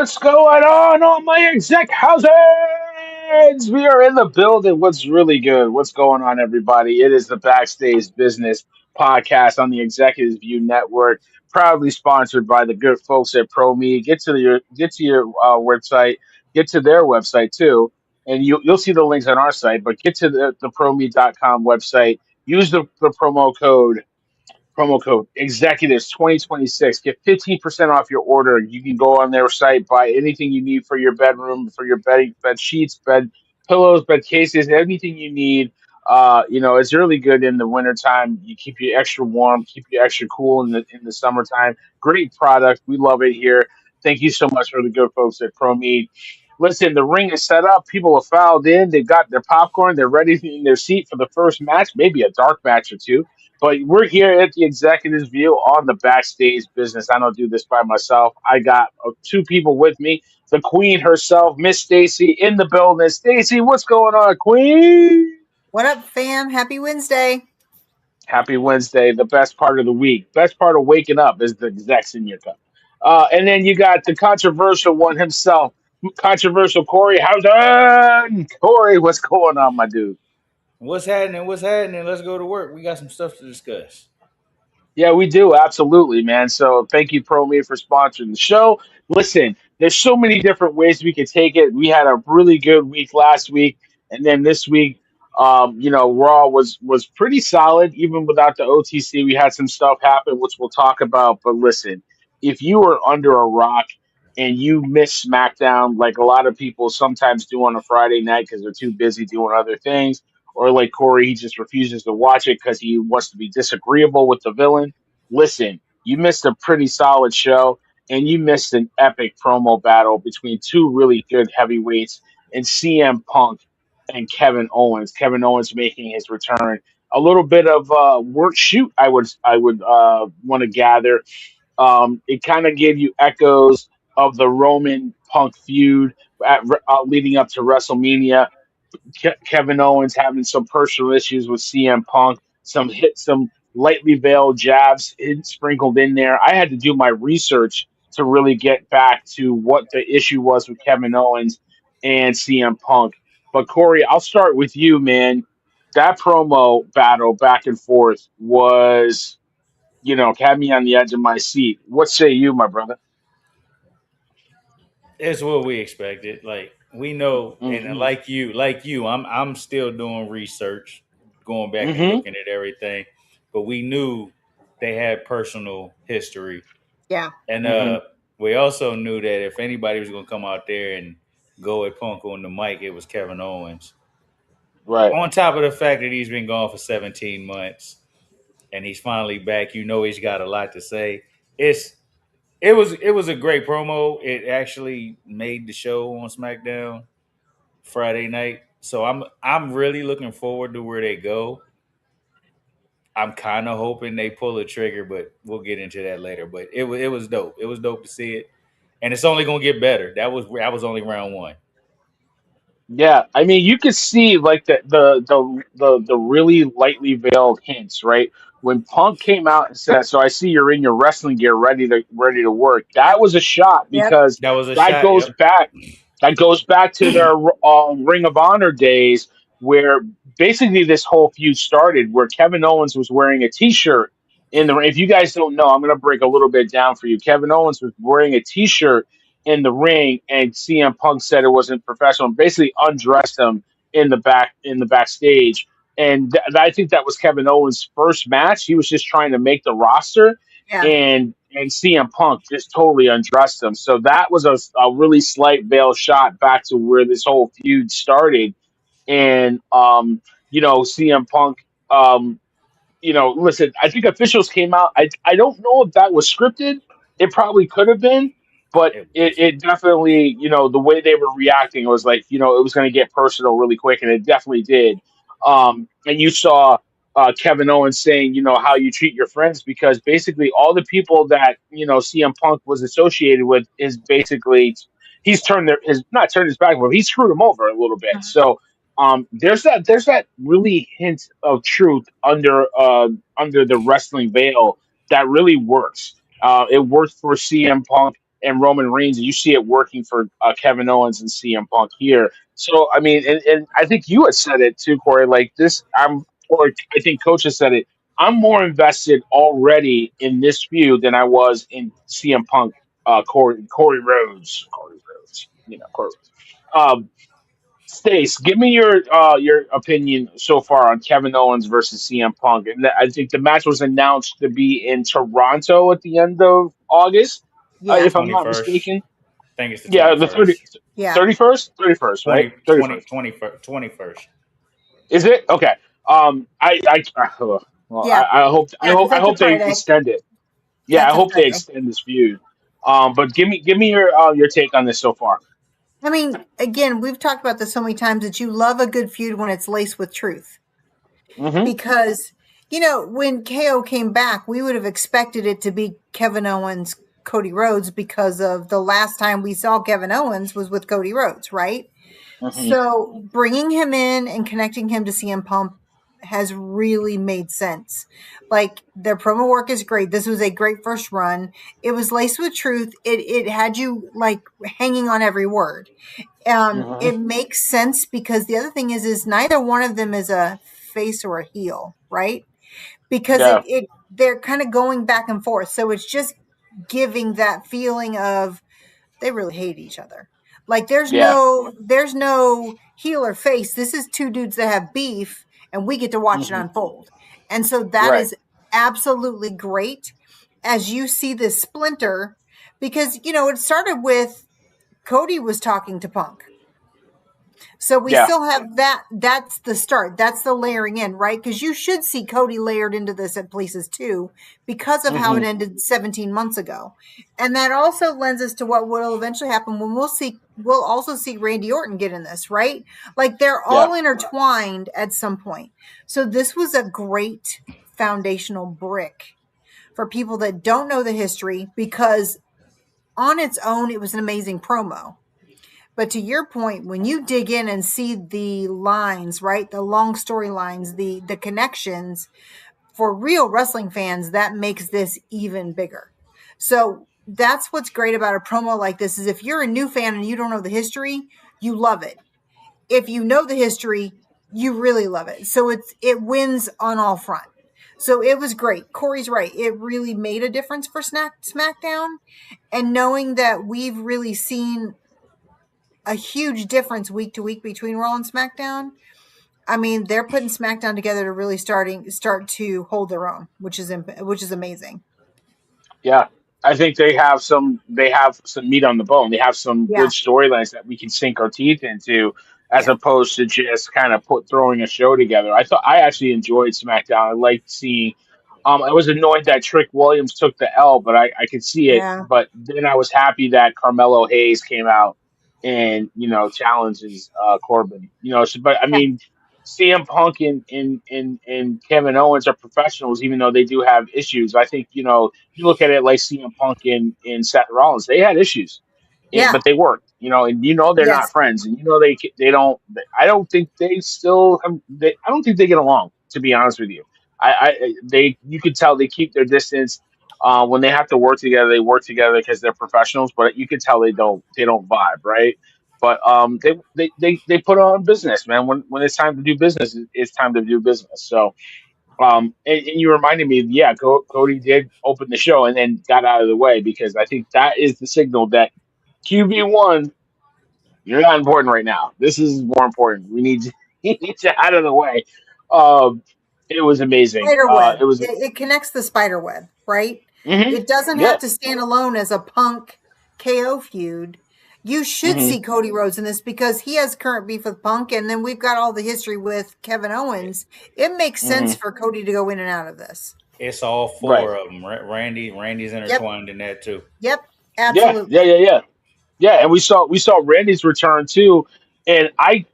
What's going on all my exec houses? We are in the building. What's really good? What's going on, everybody? It is the Backstage Business Podcast on the Executive View Network, proudly sponsored by the good folks at ProMe. Get to your website, get to their website too, and you'll see the links on our site. But get to the ProMe.com website. Use the promo code executives 2026. Get 15% off your order. You can go on their site, buy anything you need for your bedroom, for your bed sheets, bed pillows, bed cases, anything you need. It's really good in the wintertime. You keep you extra warm, keep you extra cool in the summertime. Great product. We love it here. Thank you so much for the good folks at ProMe. Listen, the ring is set up. People have filed in. They've got their popcorn. They're ready in their seat for the first match, maybe a dark match or two. But we're here at the Executives View on the Backstage Business. I don't do this by myself. I got two people with me. The Queen herself, Miss Stacy, in the building. Stacy, what's going on, Queen? What up, fam? Happy Wednesday. Happy Wednesday, the best part of the week. Best part of waking up is the execs in your cup. And then you got the controversial one himself, controversial Corey. How's it? Corey, what's going on, my dude? What's happening? What's happening? Let's go to work. We got some stuff to discuss. Yeah, we do. Absolutely, man. So thank you, ProMe, for sponsoring the show. Listen, there's so many different ways we could take it. We had a really good week last week, and then this week, Raw was pretty solid, even without the OTC. We had some stuff happen, which we'll talk about. But listen, if you are under a rock and you miss SmackDown, like a lot of people sometimes do on a Friday night because they're too busy doing other things, or like Corey, he just refuses to watch it because he wants to be disagreeable with the villain. Listen, you missed a pretty solid show, and you missed an epic promo battle between two really good heavyweights in CM Punk and Kevin Owens. Kevin Owens making his return. A little bit of work shoot, I would want to gather. It kind of gave you echoes of the Roman Punk feud leading up to WrestleMania. Kevin Owens having some personal issues with CM Punk, some lightly veiled jabs sprinkled in there. I had to do my research to really get back to what the issue was with Kevin Owens and CM Punk. But Corey, I'll start with you, man. That promo battle back and forth was, had me on the edge of my seat. What say you, my brother? It's what we expected. Like we know, and Mm-hmm. like you, I'm still doing research, going back and Mm-hmm. looking at everything. But we knew they had personal history, Yeah. and Mm-hmm. we also knew that if anybody was going to come out there and go at Punk on the mic, it was Kevin Owens. Right. On top of the fact that he's been gone for 17 months and he's finally back, he's got a lot to say. It was a great promo. It actually made the show on SmackDown Friday night. So I'm really looking forward to where they go. I'm kind of hoping they pull a trigger, but we'll get into that later. But it was dope. It was dope to see it, and it's only gonna get better. That was only round one. Yeah, I mean, you could see like the really lightly veiled hints, right? When Punk came out and said, "So I see you're in your wrestling gear, ready to work." That was a shot Yep. because That was a that shot. goes Yep. back that goes back to their Ring of Honor days, where basically this whole feud started, where Kevin Owens was wearing a T-shirt in the ring. If you guys don't know, I'm going to break a little bit down for you. Kevin Owens was wearing a T-shirt in the ring, and CM Punk said it wasn't professional, and basically undressed him in the backstage. And I think that was Kevin Owens' first match. He was just trying to make the roster, Yeah. and CM Punk just totally undressed him. So that was a really slight veil shot back to where this whole feud started. And CM Punk, listen, I think officials came out. I don't know if that was scripted. It probably could have been, but It it, was. it definitely, the way they were reacting was like, it was going to get personal really quick, and it definitely did. And you saw Kevin Owens saying, how you treat your friends, because basically all the people that, CM Punk was associated with is basically, he's turned his, not turned his back, but he screwed him over a little bit. So, there's that really hint of truth under the wrestling veil that really works. It worked for CM Punk. and Roman Reigns, and you see it working for Kevin Owens and CM Punk here. So I mean, and I think you had said it too, Corey. Like this, or I think Coach has said it. I'm more invested already in this feud than I was in CM Punk, Corey Rhodes, Corey Rhodes. Stace, give me your opinion so far on Kevin Owens versus CM Punk. And I think the match was announced to be in Toronto at the end of August, Yeah. if I'm not 21st. mistaken. I think it's the Yeah, the 30, 21st. Yeah. 31st, 31st, right? 20, 20, 31st. 21st. Is it okay? Well, Yeah. I hope Yeah, because I that's a hope they Friday. extend it. Yeah, I That's a hope they Friday. extend this feud. But give me your take on this so far. I mean, again, we've talked about this so many times that you love a good feud when it's laced with truth. Mm-hmm. Because, when KO came back, we would have expected it to be Kevin Owens, Cody Rhodes, because of the last time we saw Kevin Owens was with Cody Rhodes, right? Mm-hmm. So bringing him in and connecting him to CM Punk has really made sense. Like, their promo work is great. This was a great first run. It was laced with truth. It had you like hanging on every word. Mm-hmm. It makes sense because the other thing is neither one of them is a face or a heel, right? Because Yeah. they're kind of going back and forth. So it's just giving that feeling of they really hate each other. Like Yeah. there's no heel or face. This is two dudes that have beef and we get to watch it Mm-hmm. unfold. And so that Right. is absolutely great as you see this splinter because it started with Cody was talking to Punk. So we Yeah. still have that. That's the start. That's the layering in, right? Because you should see Cody layered into this at places too, because of how Mm-hmm. it ended 17 months ago. And that also lends us to what will eventually happen when we'll also see Randy Orton get in this, right? Like they're Yeah. all intertwined at some point. So this was a great foundational brick for people that don't know the history because on its own, it was an amazing promo. But to your point, when you dig in and see the lines, right, the long storylines, the connections for real wrestling fans, that makes this even bigger. So that's what's great about a promo like this is if you're a new fan and you don't know the history, you love it. If you know the history, you really love it. So it wins on all front. So it was great. Corey's right. It really made a difference for SmackDown. And knowing that we've really seen a huge difference week to week between Raw and SmackDown. I mean, they're putting SmackDown together to really start to hold their own, which is amazing. Yeah, I think they have some meat on the bone. They have some good Yeah, storylines that we can sink our teeth into, as yeah, opposed to just kind of throwing a show together. I actually enjoyed SmackDown. I liked seeing. I was annoyed that Trick Williams took the L, but I could see it. yeah, But then I was happy that Carmelo Hayes came out and challenges Corbin. But I yeah, mean, CM Punk and Kevin Owens are professionals, even though they do have issues. I think you look at it like CM Punk and Seth Rollins, they had issues, yeah. but they worked, and they're not Yes, friends, and they don't. I don't think they still have. I don't think they get along. To be honest with you, they you could tell they keep their distance. When they have to work together, they work together because they're professionals. But you could tell they don't vibe, right? But they put on business, man. When it's time to do business, it's time to do business. So and you reminded me, yeah, Cody did open the show and then got out of the way because I think that is the signal that QB1, you're not important right now. This is more important. We need you out of the way. Um, it was amazing. spider web. It was, It connects the spider web, right? hmm It doesn't yeah, have to stand alone as a Punk KO feud. You should hmm see Cody Rhodes in this because he has current beef with Punk, and then we've got all the history with Kevin Owens. It makes hmm sense for Cody to go in and out of this. It's all right, four of them. Randy's Yep, intertwined in that too. yep, yeah, yeah, absolutely. yeah, yeah. Yeah, and we saw Randy's return too, and I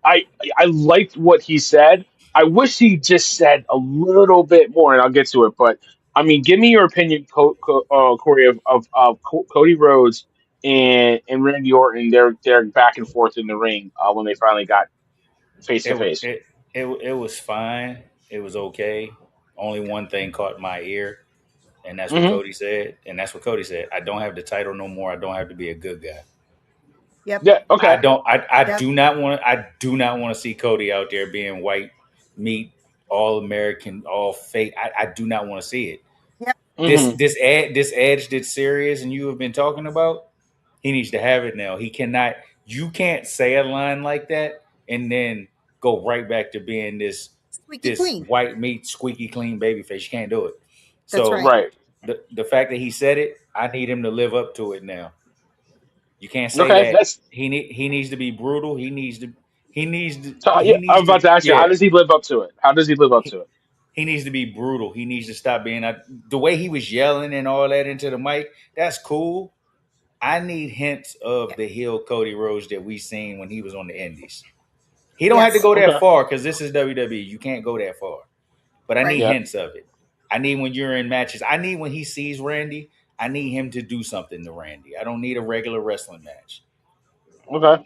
liked what he said. I wish he just said a little bit more, and I'll get to it. But I mean, give me your opinion, Corey, of Cody Rhodes and Randy Orton. They're back and forth in the ring when they finally got face It to wa- face. it was fine. It was okay. Only one thing caught my ear, And that's what Hmm. Cody said. And that's what Cody said. I don't have the title no more. I don't have to be a good guy. Yep. Yeah. Okay. I Yep. do not want to see Cody out there being white meat, all American, all fake. I do not want to see it. Yep. Hmm. This edge that's serious and you have been talking about, he needs to have it now. He cannot. You can't say a line like that and then go right back to being Squeaky this clean. white meat, squeaky clean babyface. You can't do it. That's So right. Right. the fact that he said it, I need him to live up to it now. You can't say Okay. that. That's He needs to be brutal. so. Yeah, He I needs was about to to ask you, how yeah. does he live up to it? How does he live up He, to it? he needs to be brutal. He needs to stop being the way he was yelling and all that into the mic. That's cool. I need hints of Yep. the heel Cody Rhodes that we seen when he was on the Indies. He don't have to Yes. go that Okay. far because this is WWE. You can't go that far. But I need Right. Yeah. hints of it. I need when you're in matches. I need when he sees Randy. I need him to do something to Randy. I don't need a regular wrestling match. Okay.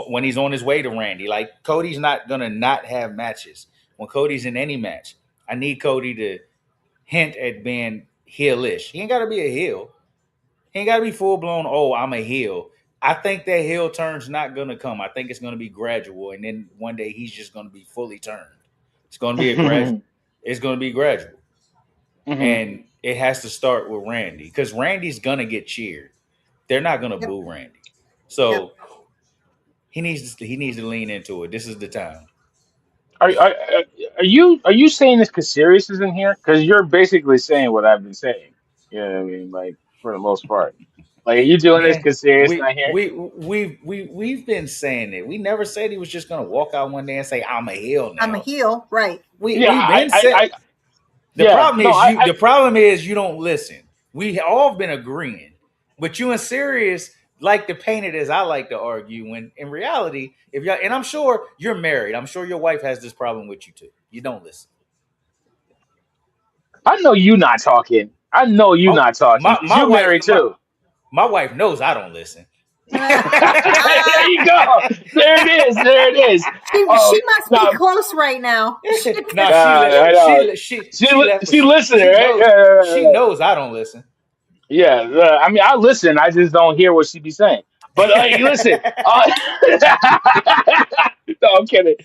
When he's on his way to Randy. Like Cody's not gonna not have matches. When Cody's in any match, I need Cody to hint at being heelish. He ain't gotta be a heel. He ain't gotta be full blown, oh, I'm a heel. I think that heel turn's not gonna come. I think it's gonna be gradual, and then one day he's just gonna be fully turned. It's gonna be a gradual. It's gonna be gradual. Hmm. And it has to start with Randy. Because Randy's gonna get cheered. They're not gonna Yep. boo Randy. Yep. So he needs to lean into it. This is the time. Are you saying this because Sirius is in here? Because you're basically saying what I've been saying. You know what I mean? Like for the most part. Like are you doing this Man, because Sirius not here? we've been saying it. We never said he was just gonna walk out one day and say, I'm a heel I'm a now. heel. Right. Yeah. We've been said Yeah. No. the problem is you don't listen. We all been agreeing. But you and Sirius like to paint it as I like to argue when in reality, if y'all and I'm sure you're married, I'm sure your wife has this problem with you too. You don't listen. I know you not talking. I know you Oh, not talking because my you wife married too. my wife knows I don't listen. There you go. There it is. There it is. She Oh must be no, close right now. No, I know. she left, but She listening, right? she knows I don't listen. Yeah. I mean, I listen. I just don't hear what she be saying. But listen. No, I'm kidding.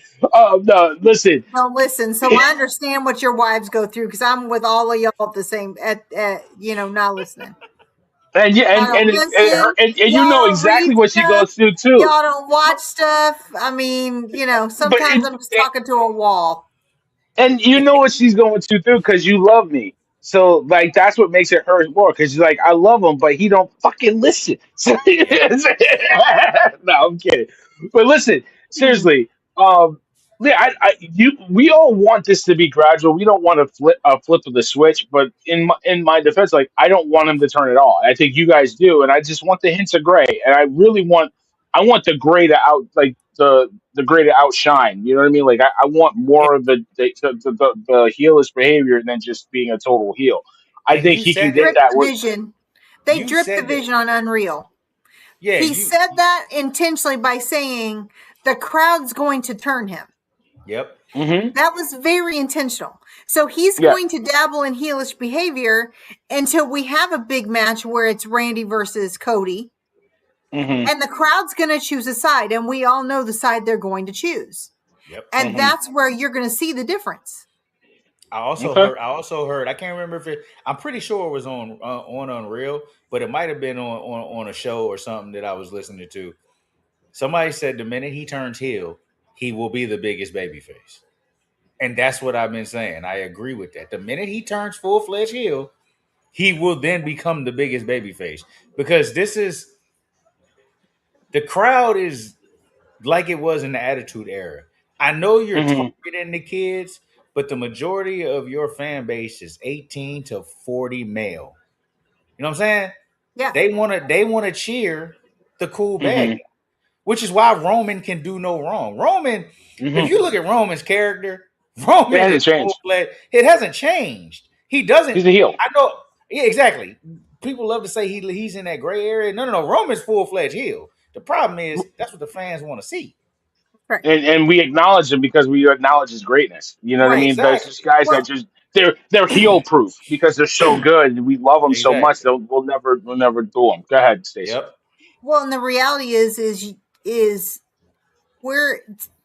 No, listen. No, listen. So I understand what your wives go through because I'm with all of y'all at the same not listening. And yeah, Y'all don't listen. and you Y'all know don't read exactly what she stuff. goes through too. Y'all don't watch stuff. I mean, But sometimes I'm just talking to a wall. and you know what she's going to do because you love me. So like that's what makes it hurt more because you're like I love him, but he don't fucking listen. So, Yeah. no, I'm kidding. But listen, Hmm. seriously, yeah, we all want this to be gradual. We don't want to flip of the switch. But in my defense, like I don't want him to turn it all. I think you guys do, and I just want the hints of gray. And I want the gray to out like the gray to outshine. You know what I mean? Like I want more of the heelish behavior than just being a total heel. I And think you he can said get that. Drip that. the vision. They You drip the said that. vision on Unreal. Yeah, He said that intentionally by saying the crowd's going to turn him. Yep. Hmm. That was very intentional. So he's Yeah. going to dabble in heelish behavior until we have a big match where it's Randy versus Cody. Hmm. And the crowd's going to choose a side. And we all know the side they're going to choose. Yep. And Hmm. that's where you're going to see the difference. Okay. I also heard. I can't remember if it. I'm pretty sure it was on Unreal, but it might have been on a show or something that I was listening to. Somebody said the minute he turns heel, he will be the biggest babyface, and that's what I've been saying. I agree with that. The minute he turns full fledged heel, he will then become the biggest babyface because the crowd is like it was in the Attitude Era. I know you're Hmm. targeting the kids, but the majority of your fan base is 18 to 40 male. You know what I'm saying? Yeah. They want to cheer the cool bad Hmm. guy, which is why Roman can do no wrong. Roman, if Hmm. you look at Roman's character, It Roman is hasn't full changed. fledged. It hasn't changed. He doesn't. He's a heel. I know. Yeah, exactly. People love to say he's in that gray area. No. Roman's full fledged heel. The problem is that's what the fans want to see. Right. And we acknowledge him because we acknowledge his greatness. You know what I Right. mean? There's Exactly. just guys that Well, just they're heel proof because they're so good and we love them so much Exactly. that we'll never do them. Go ahead, Stacey. Yep. Well, and the reality is we're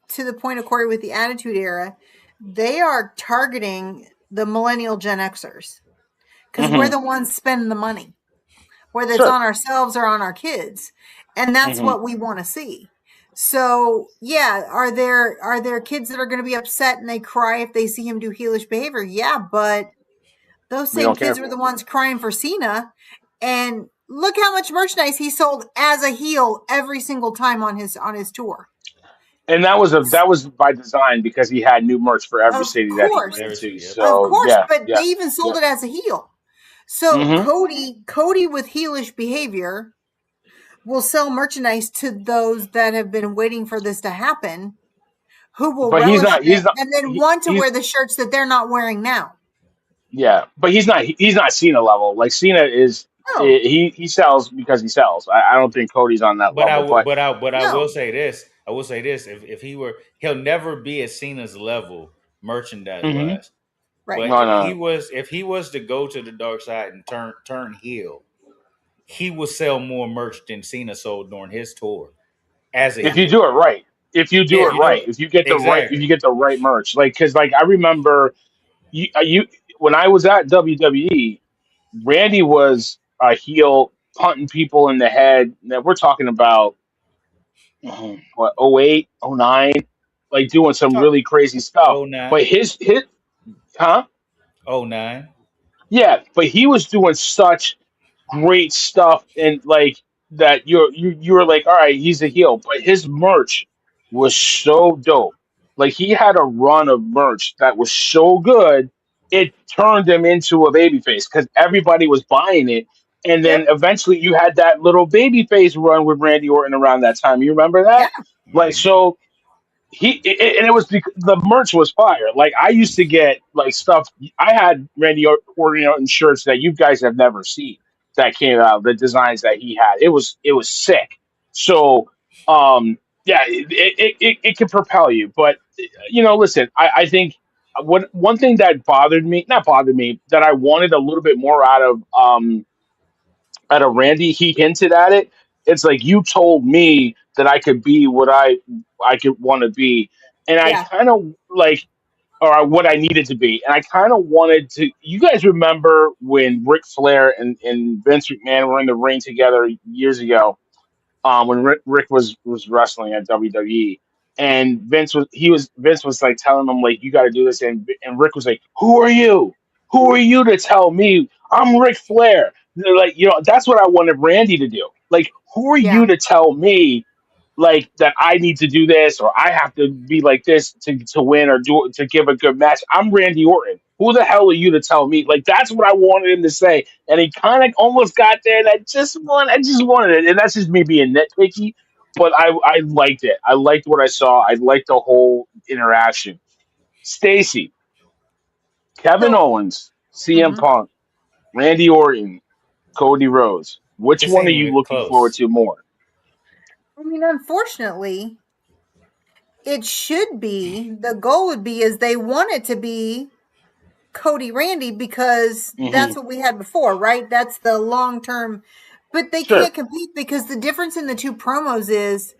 to the point of Corey with the Attitude Era. They are targeting the millennial Gen Xers because we're the ones spending the money, whether it's Sure. on ourselves or on our kids, and that's Mm-hmm. what we want to see. So yeah, are there kids that are going to be upset and they cry if they see him do heelish behavior? Yeah, but those We same don't care. kids were the ones crying for Cena, and look how much merchandise he sold as a heel every single time on his tour. And that was by design because he had new merch for every Of city that he went course, into. Yep. of So course, yeah, but they yeah, even yeah. sold it as a heel. So Mm-hmm. Cody with heelish behavior will sell merchandise to those that have been waiting for this to happen, who will But relish in he's it not and then want to he's wear the shirts that they're not wearing now. yeah, but he's not Cena level. Like Cena is No, he sells because he sells. I don't think Cody's on that But level. But I will no, say this. I will say this. If he were, he'll never be at Cena's level merchandise mm-hmm. wise. right. But No, no. if he was to go to the dark side and turn heel, he will sell more merch than Cena sold during his tour as a If you heel. do it right, if you do If it you do right, it if you exactly. get the right merch, like because like I remember you when I was at WWE, Randy was a heel punting people in the head. Now we're talking about what 08, 09, like doing some Talk really crazy stuff. oh But nine, his huh? oh nine. Yeah, but he was doing such great stuff and like that you were like, all right, he's a heel, but his merch was so dope. Like he had a run of merch that was so good, it turned him into a babyface because everybody was buying it. And then Yep. eventually you had that little babyface run with Randy Orton around that time. You remember Yeah. that? Like Mm-hmm. so and it was because the merch was fire. Like I used to get like stuff. I had Randy Orton shirts that you guys have never seen that came out. The designs that he had, it was sick. So yeah, it can propel you. But listen, I think one thing that bothered me, not bothered me, that I wanted a little bit more out of Randy. He hinted at it. It's like you told me that I could be what I could want to be, and I Yeah. kind of like or what I needed to be, and I kind of wanted to. You guys remember when Ric Flair and Vince McMahon were in the ring together years ago? When Rick was wrestling at WWE, and Vince was like telling him like you got to do this, and Rick was like, "Who are you? Who are you to tell me I'm Ric Flair?" They're like that's what I wanted Randy to do. Like, who are Yeah. you to tell me like that I need to do this or I have to be like this to win or do to give a good match? I'm Randy Orton. Who the hell are you to tell me? Like that's what I wanted him to say, and he kind of almost got there. And I just wanted it, and that's just me being nitpicky. But I liked it. I liked what I saw. I liked the whole interaction. Stacy, Kevin So, Owens, CM mhm. Punk, Randy Orton, Cody Rhodes. Which This one are ain't you even looking forward close. to more? I mean, unfortunately, it should be the goal would be is they want it to be Cody Randy because Hmm. that's what we had before, right? That's the long term, but they Sure. can't compete because the difference in the two promos is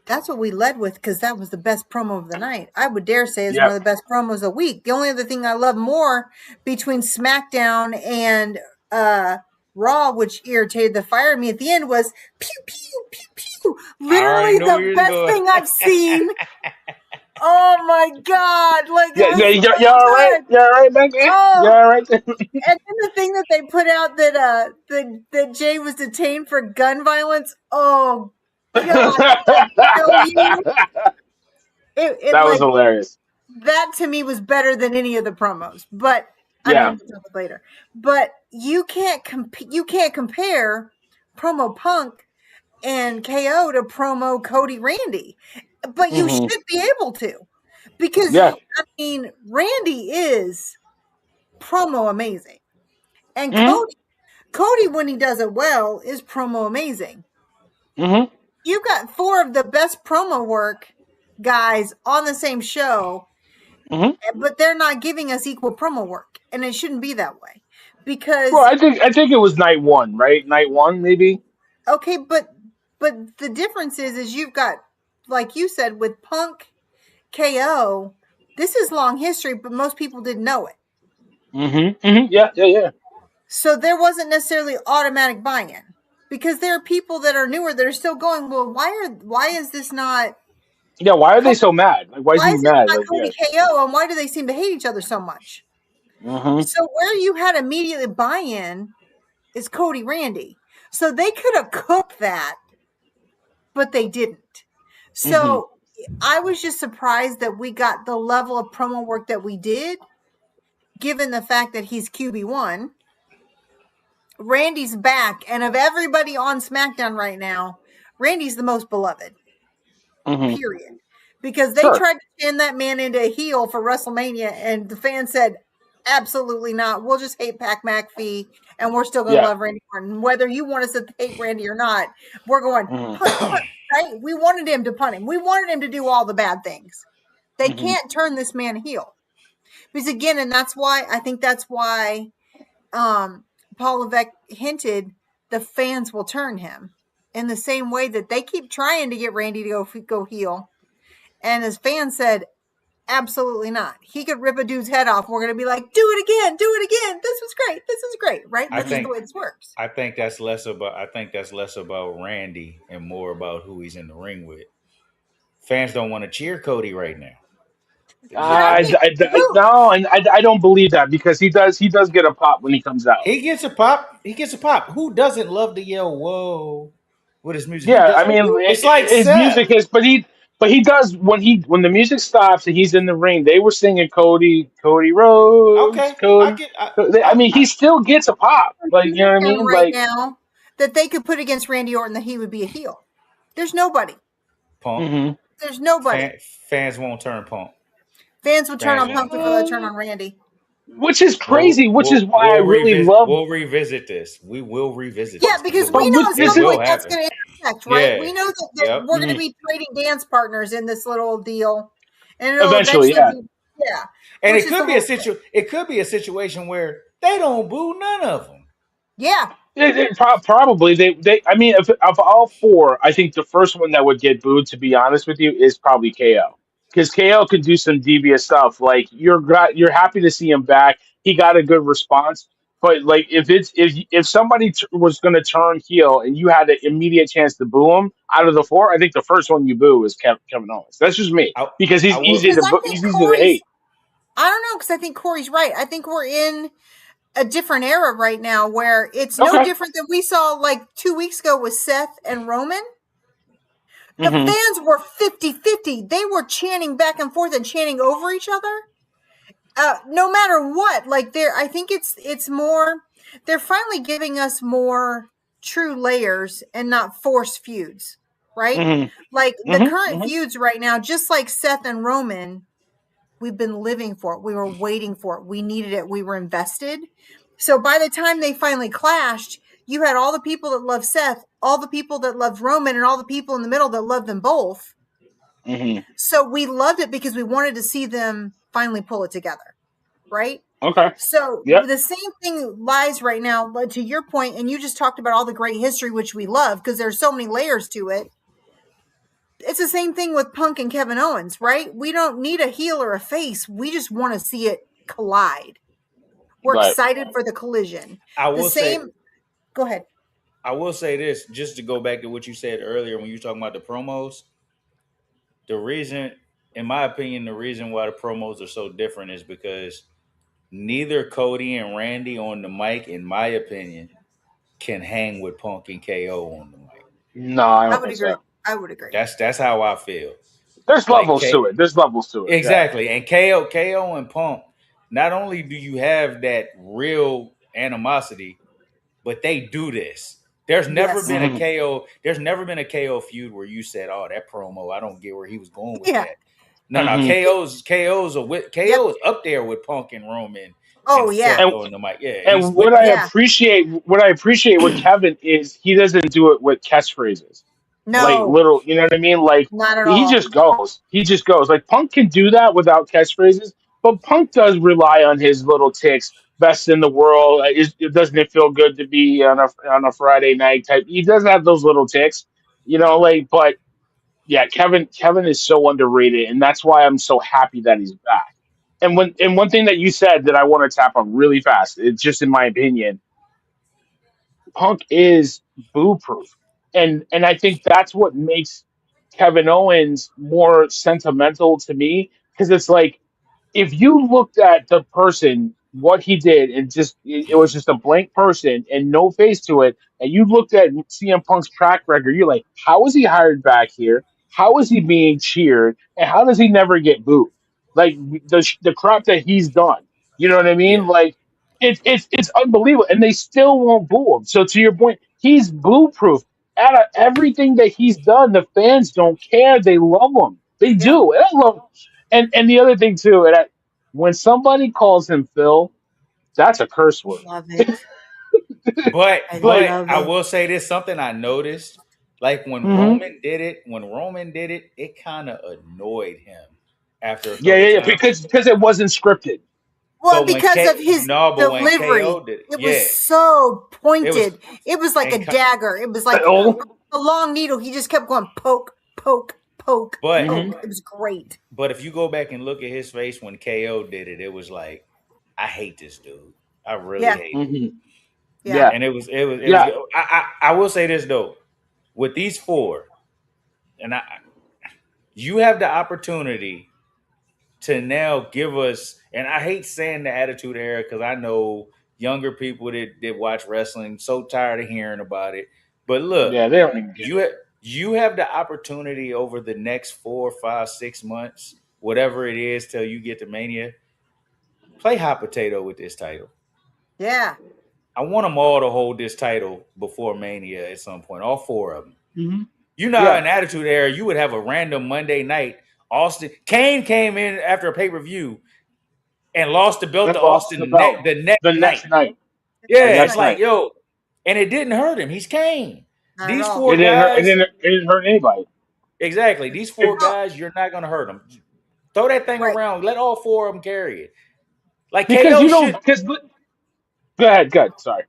that's what we led with because that was the best promo of the night. I would dare say is one of Yep. the best promos of the week. The only other thing I love more between SmackDown and uh Raw, which irritated the fire in me at the end, was pew pew pew pew. I already Literally knew the where you was best going. thing I've seen. Oh my god! Like Yeah, it yeah, was you so all right? good. You all right back there? You Oh, all right? and then the thing that they put out that that Jay was detained for gun violence. Oh God, I kill you. It That was like hilarious. that to me was better than any of the promos. But I Yeah. mean, we'll talk later. But you can't compare promo Punk and KO to promo Cody Randy. But you Hmm. should be able to because Yeah. I mean Randy is promo amazing. And Hmm. Cody, when he does it well, is promo amazing. Hmm. You've got four of the best promo work guys on the same show, but they're not giving us equal promo work, and it shouldn't be that way. Well, Because I think it was night one, right? Night one, maybe. okay, but the difference is you've got, like you said, with Punk, KO. This is long history, but most people didn't know it. Yeah. So there wasn't necessarily automatic buy-in, because there are people that are newer that are still going, well, why is this not? Yeah, why are they so mad? Like, why is Why he is it mad? not Like, yeah. Cody KO, and why do they seem to hate each other so much? So where you had immediately buy-in is Cody Randy. So they could have cooked that, but they didn't. So I was just surprised that we got the level of promo work that we did, given the fact that he's QB1. Randy's back, and of everybody on SmackDown right now, Randy's the most beloved. Period. Because they tried to turn that man into a heel for WrestleMania, and the fans said, absolutely not. We'll just hate Pat McAfee, and we're still going to love Randy Orton. Whether you want us to hate Randy or not, we're going, punt, right? We wanted him to punt him. We wanted him to do all the bad things. They can't turn this man heel. Because again, and that's why, I think that's why Paul Levesque hinted the fans will turn him in the same way that they keep trying to get Randy to go heel. And his fans said, absolutely not. He could rip a dude's head off. We're going to be like, do it again. This was great. This is great. Right? Which is the way this works. I think that's less about Randy and more about who he's in the ring with. Fans don't want to cheer Cody right now. No, and I don't believe that, because he does get a pop when he comes out. He gets a pop. Who doesn't love to yell "whoa" with his music? Yeah, I mean, it's like his Seth. music is, but he does when the music stops and he's in the ring. They were singing Cody Rhodes, Okay, Cody. I mean, he still gets a pop. Like, you know what I mean? Right Like, now, that they could put against Randy Orton that he would be a heel. There's nobody. Punk. There's nobody. Fans won't turn Punk. Fans would turn on Punk before they turn on Randy. Which is crazy. Which is why I really love. We'll revisit this. We will revisit. Yeah, this. because we know at some point that's happen. going to intersect, right? Yeah. We know that we're going to be trading dance partners in this little deal, and it'll Eventually, be, yeah. And it could be a situation where they don't boo none of them. Yeah. Probably they. I mean, of all four, I think the first one that would get booed, to be honest with you, is probably KO, because KO can do some devious stuff. Like, you're happy to see him back. He got a good response, but like, if somebody was going to turn heel and you had an immediate chance to boo him out of the four, I think the first one you boo is Kevin Owens. That's just me, because he's easy to hate. I don't know, because I think Corey's right. I think we're in a different era right now where it's no different than we saw like 2 weeks ago with Seth and Roman. The fans were 50-50. They were chanting back and forth and chanting over each other. No matter what, like I think it's more, they're finally giving us more true layers and not forced feuds, right? Like the current feuds right now, just like Seth and Roman, we've been living for it. We were waiting for it. We needed it. We were invested. So by the time they finally clashed, you had all the people that loved Seth, all the people that loved Roman, and all the people in the middle that loved them both. So we loved it because we wanted to see them finally pull it together, right? Okay. So the same thing lies right now, to your point, and you just talked about all the great history, which we love because there's so many layers to it. It's the same thing with Punk and Kevin Owens, right? We don't need a heel or a face. We just want to see it collide. We're excited for the collision. Go ahead. I will say this, just to go back to what you said earlier when you were talking about the promos. The reason, in my opinion, why the promos are so different is because neither Cody and Randy on the mic, in my opinion, can hang with Punk and KO on the mic. No, I don't think so. I would agree. That's how I feel. There's levels to it. Exactly. And KO and Punk, not only do you have that real animosity, but they do this. There's never been a KO. There's never been a KO feud where you said, "Oh, that promo, I don't get where he was going with that." No, KO's up there with Punk and Roman. Oh, and on the mic. Yeah. And I appreciate with Kevin is he doesn't do it with catchphrases. Like No, little, you know what I mean? Like not at he all. just goes. He just goes. Like Punk can do that without catchphrases, but Punk does rely on his little ticks. Best in the world. Doesn't it feel good to be on a Friday night type? He does have those little ticks, you know. Like, but yeah, Kevin is so underrated, and that's why I'm so happy that he's back. And one thing that you said that I want to tap on really fast, it's just in my opinion, Punk is boo proof. And I think that's what makes Kevin Owens more sentimental to me because it's like if you looked at the person, what he did, and just it was just a blank person and no face to it, and you looked at CM Punk's track record, you're like, how is he hired back here? How is he being cheered? And how does he never get booed? Like the crap that he's done. You know what I mean? Yeah. Like it's unbelievable, and they still won't boo him. So to your point, he's boo proof. Out of everything that he's done, the fans don't care. They love him. They Yeah, do. And I love. And the other thing too, when somebody calls him Phil, that's a curse I word. love it. But I Like, love I it. will say this, something I noticed, like mhm. When Roman did it, it kind of annoyed him after a couple Yeah, times. because it wasn't scripted. Well, because of his But when KO delivery, did it, it was yeah, so it was pointed. It was like and a dagger. It was like Oh, a long needle. He just kept going poke, poke, poke, but poke. hmm It was great. but if you go back and look at his face when KO did it, it was like, I hate this dude. I really Yeah, hate him. hmm yeah, yeah, And it was yeah. good. I will say this though, with these four, and you have the opportunity to now give us, and I hate saying the attitude era because I know younger people that watch wrestling so tired of hearing about it. But look, Yeah, they don't even get you it. ha- you have the opportunity over the next 4, 5, 6 months, whatever it is, till you get to Mania, play hot potato with this title. yeah, I want them all to hold this title before Mania at some point, all four of them. Hmm You know, how Yeah, in Attitude Era, you would have a random Monday night. Austin Kane came in after a pay per view and lost the belt and to lost the Austin belt the next the night. next night. The Yeah, it's next right. like, night, yo, and it didn't hurt him. He's Kane. Not at These all. four guys, it didn't hurt anybody. exactly. These It, four guys, you're not going to hurt them. Throw that thing Right. around. Let all four of them carry it. Like because you don't. Because go ahead, go ahead. Sorry.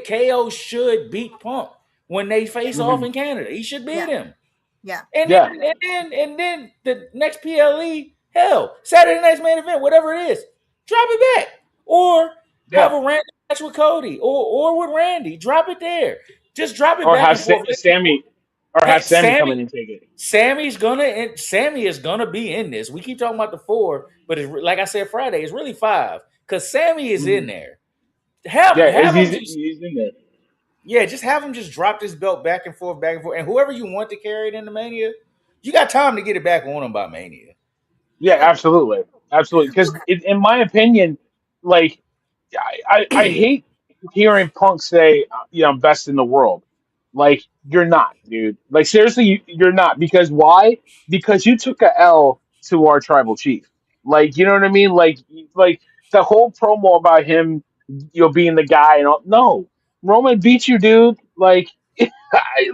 KO should beat Punk when they face off Hmm in Canada. He should beat Yeah, him. yeah, Yeah, And then the next PLE, hell, Saturday night's main event, whatever it is, drop it back. Or have yeah. a random match with Cody or with Randy. Drop it there. Just drop it Or back have and forth. Sammy, or have Heck, Sammy come in and take it. Sammy is gonna be in this. We keep talking about the four, but it's, like I said Friday, it's really five because Sammy is Hmm in there. Have Yeah, have him just he's in there. just have him just drop this belt back and forth, and whoever you want to carry it into Mania, you got time to get it back on him by Mania. Yeah, yeah. absolutely, absolutely. Because in my opinion, like I hate hearing Punk say, I'm best in the world. Like you're not, dude. Like seriously, you're not. Because why? Because you took a L to our tribal chief. Like you know what I mean? Like the whole promo about him, being the guy and all. No, Roman beat you, dude. Like,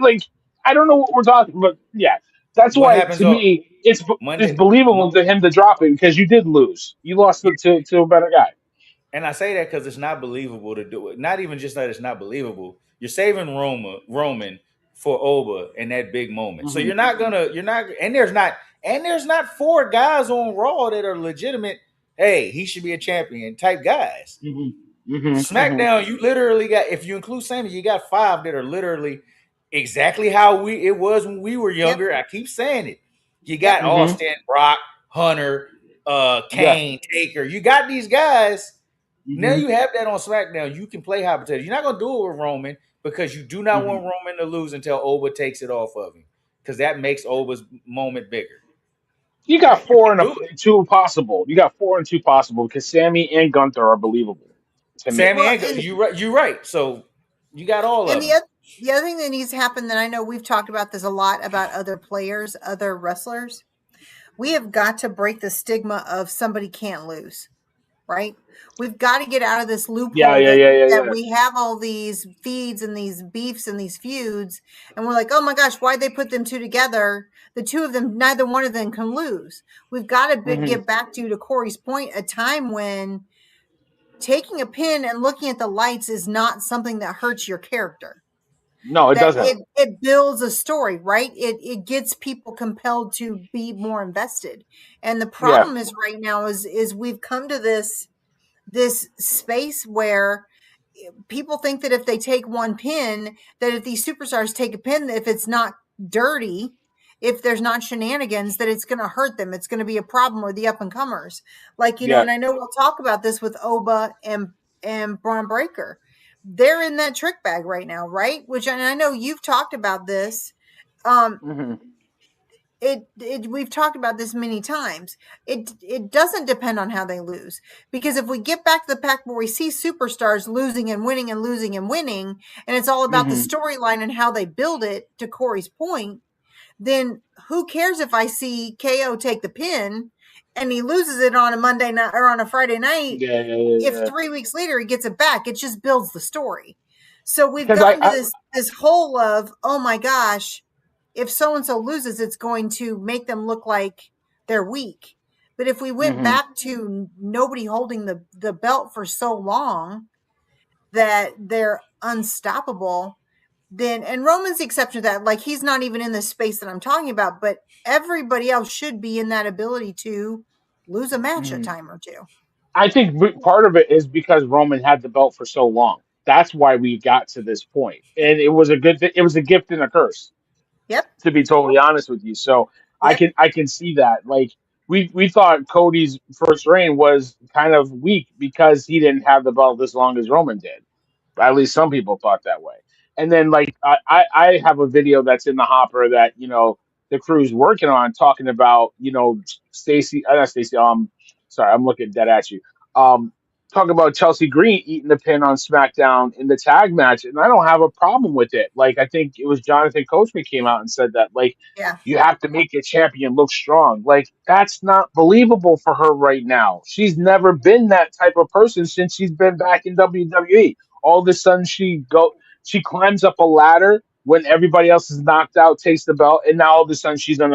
like I don't know what we're talking, but yeah, that's What why happens to on me it's Monday? believable to him to drop it because you did lose. You lost to a better guy. And I say that because it's not believable to do it. Not even just that it's not believable. You're saving Roman for Oba in that big moment. So Hmm you're not, and there's not four guys on Raw that are legitimate. Hey, he should be a champion type guys. hmm hmm SmackDown, you literally got, if you include Sammy, you got five that are literally exactly how it was when we were Yep, younger. I keep saying it. You yep, got hmm Austin, Brock, Hunter, Yeah. Kane, Taker. You got these guys. Now hmm you have that on SmackDown. You can play high potato. You're not gonna do it with Roman because you do not hmm want Roman to lose until Oba takes it off of him. Because that makes Oba's moment bigger. You got right. You four can and do it. two possible. You got four and two possible because Sammy and Gunther are believable to me. Sammy Well, Angle, you right, you right. So you got all and of them. the other thing that needs to happen that I know we've talked about this a lot about other players, other wrestlers. We have got to break the stigma of somebody can't lose. right? We've got to get out of this Yeah, loophole yeah, that yeah, yeah, that yeah. we have all these feeds and these beefs and these feuds, and we're like, oh my gosh, why'd they put them two together? The two of them, neither one of them can lose. We've got to Hmm. get back to Corey's point, a time when taking a pin and looking at the lights is not something that hurts your character. No, it That doesn't. it builds a story, right? It gets people compelled to be more invested. And the Yeah. problem is right now is we've come to this space where people think that if they take one pin, that if these superstars take a pin, if it's not dirty, if there's not shenanigans, that it's going to hurt them. It's going to be a problem with the up and comers. Like, Yeah. and I know we'll talk about this with Oba and Braun Breaker. They're in that trick bag right now, right? Which, and I know you've talked about this. Um, Hmm. we've talked about this many times. It doesn't depend on how they lose, because if we get back to the pack where we see superstars losing and winning and losing and winning, and it's all about the Hmm. storyline and how they build it, to Corey's point, then who cares if I see KO take the pin and he loses it on a Monday night or on a Friday night? Yeah, yeah, yeah, If yeah. 3 weeks later he gets it back, it just builds the story. So we've Because gotten to I this hole of, oh my gosh, if so and so loses, it's going to make them look like they're weak. But if we went hmm back to nobody holding the belt for so long that they're unstoppable, then, and Roman's the exception to that. Like, he's not even in the space that I'm talking about, but everybody else should be in that ability to lose a match a hmm time or two. I think part of it is because Roman had the belt for so long. That's why we got to this point, and it was a good. It was a gift and a curse, Yep. to be totally honest with you. So Yep. I can see that. Like we thought Cody's first reign was kind of weak because he didn't have the belt as long as Roman did. At least some people thought that way. And then like I have a video that's in the hopper that the crew's working on, talking about Stacy, not Stacy. Sorry, I'm looking dead at you. Um, talking about Chelsea Green eating the pin on SmackDown in the tag match, and I don't have a problem with it. Like I think it was Jonathan Coachman came out and said that like Yeah. you have to make your champion look strong. Like that's not believable for her right now. She's never been that type of person since she's been back in WWE. All of a sudden she climbs up a ladder when everybody else is knocked out, takes the belt, and now all of a sudden she's an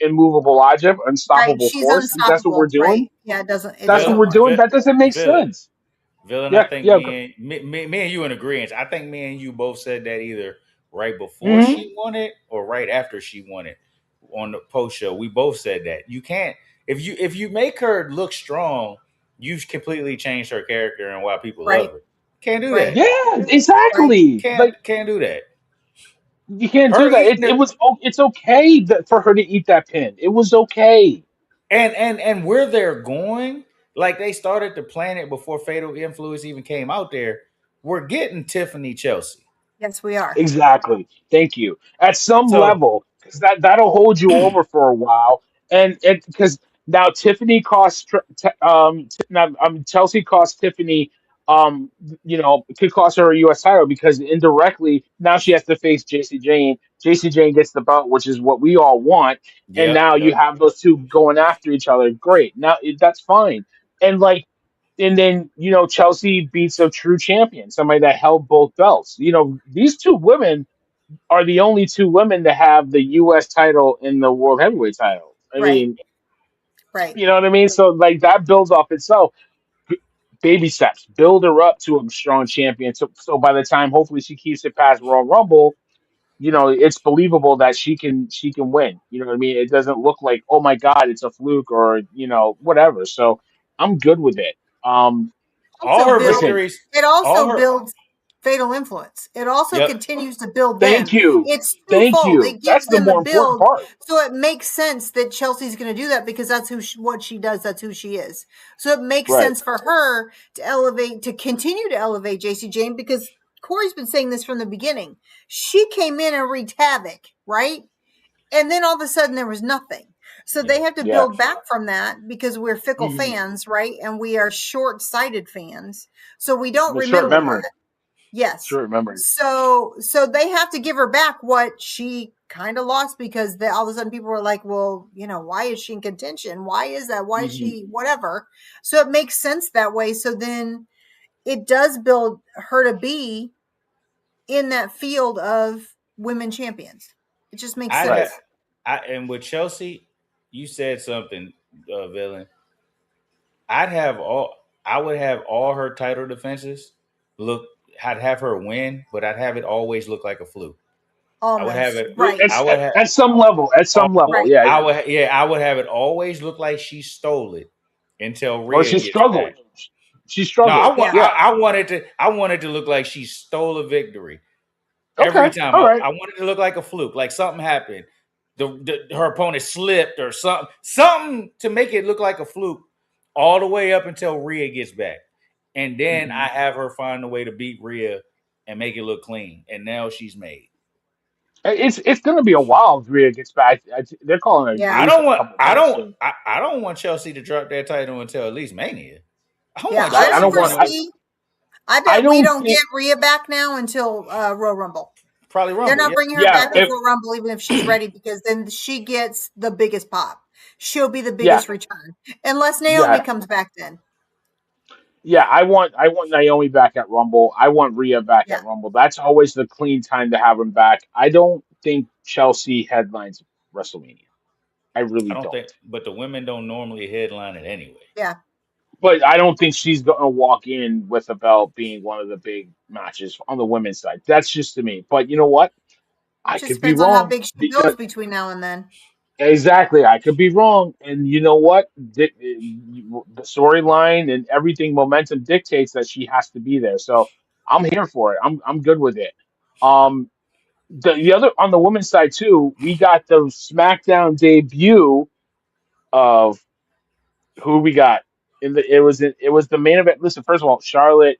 immovable object, Right. unstoppable She's force. Like, that's what we're unstoppable. doing. Right. Yeah. It That's what Villain, doesn't we're work. doing. That doesn't make villain, sense. villain. I Yeah, think yeah. me and you in agreement. I think me and you both said that either right before Hmm. she won it or right after she won it on the post show. We both said that you can't if you make her look strong, you've completely changed her character and why people love Right. her. Can't do Right. that. Yeah, Right. exactly. Like Can't do that. you can't do Her that. eating the It's okay for her to eat that pin. It was okay. and where they're going, like they started to plan it before Fatal Influence even came out there. We're getting Tiffany Chelsea. Yes, we are. Exactly. Thank you. At some So level, because that'll hold you over for a while, and because now Tiffany costs now Chelsea costs Tiffany it could cost her a U.S. title because indirectly now she has to face JC Jane. JC Jane gets the belt, which is what we all want, and yep, now you yep. have those two going after each other. Great. Now that's fine, and like and then Chelsea beats a true champion, somebody that held both belts. These two women are the only two women to have the U.S. title and the World Heavyweight title. I Right. mean, Right. you know what I mean. So like that builds off itself. Baby steps, build her up to a strong champion. So by the time hopefully she keeps it past Royal Rumble, it's believable that she can win. You know what I mean? It doesn't look like, oh my God, it's a fluke or whatever. So I'm good with it. Um, All Also her build listen, victories, it all also her builds Fatal Influence. It also yep, continues to build thank them. you, It's thank twofold. you. It That's gives the them a more important build, part. so it makes sense that Chelsea's going to do that because that's what she does. That's who she is. So it makes Right. sense for her to continue to elevate JC Jane, because Corey's been saying this from the beginning. She came in and wreaked havoc, right? And then all of a sudden there was nothing. So they yeah. have to Yeah. build back from that because we're fickle Mhm. fans, right? And we are short-sighted fans. So we don't With short remember memory. that. Yes. Short memory. So they have to give her back what she kind of lost because all of a sudden people were like, well, why is she in contention? Why is that? Why is she whatever? So it makes sense that way. So then it does build her to be in that field of women champions. It just makes sense. And with Chelsea, you said something, villain. I would have all her title defenses look. I'd have her win, but I'd have it always look like a fluke. I would have Almost. it. Right. I would have At some level. At some level, Right. yeah, I yeah. would. Yeah, I would have it always look like she stole it until Or Rhea she gets back. struggled. She No, struggled. Yeah. Yeah. I wanted to. I wanted to look like she stole a victory every Okay. time. All right. I wanted to look like a fluke, like something happened. Her opponent slipped or something to make it look like a fluke, all the way up until Rhea gets back, and then I have her find a way to beat Rhea and make it look clean. And now she's made. It's going to be a while if Rhea gets back. They're calling it at Yeah. least a couple months. So. I don't want Chelsea to drop that title until at least Mania. I Yeah. want I I Chelsea don't don't to want. win. foresee. I I bet we don't don't think. get Rhea back now until Royal Rumble. Probably They're Rumble. not Yeah. bringing her Yeah. back before Rumble, even if she's ready, because then she gets the biggest pop. She'll be the Yeah. biggest return, unless Naomi Yeah. comes back then. Yeah. I want Naomi back at Rumble. I want Rhea back Yeah, at Rumble. That's always the clean time to have them back. I don't think Chelsea headlines WrestleMania. I I really don't don't. think, but the women don't normally headline it anyway. yeah. But I don't think she's going to walk in with a belt being one of the big matches on the women's side. That's just to me. But you know what? I Just could be depends on how wrong big she because goes between now and then. exactly I could be wrong. And you know what? The storyline and everything momentum dictates that she has to be there. So I'm here for it. I'm good with it. Um, the other on the women's side too, we got the SmackDown debut of who we got in the it was the main event. Listen, first of all, Charlotte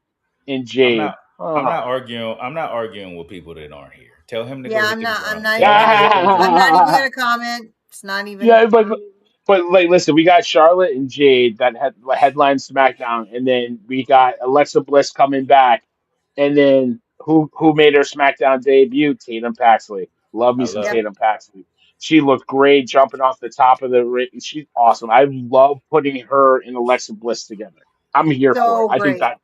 and I'm Jade. not. I'm not arguing. I'm not arguing with people that aren't here. Tell him to go Yeah, hit I'm them not. I'm drums. not Tell even him to gonna. hit them I'm drums. not even gonna comment. It's not even. Yeah, but like, listen, we got Charlotte and Jade that had headline SmackDown, and then we got Alexa Bliss coming back, and then who made her SmackDown debut? Tatum Paxley. Love me I some love. Yep. Tatum Paxley. She looked great jumping off the top of the ring. She's awesome. I love putting her and Alexa Bliss together. I'm here for it. So I think great. that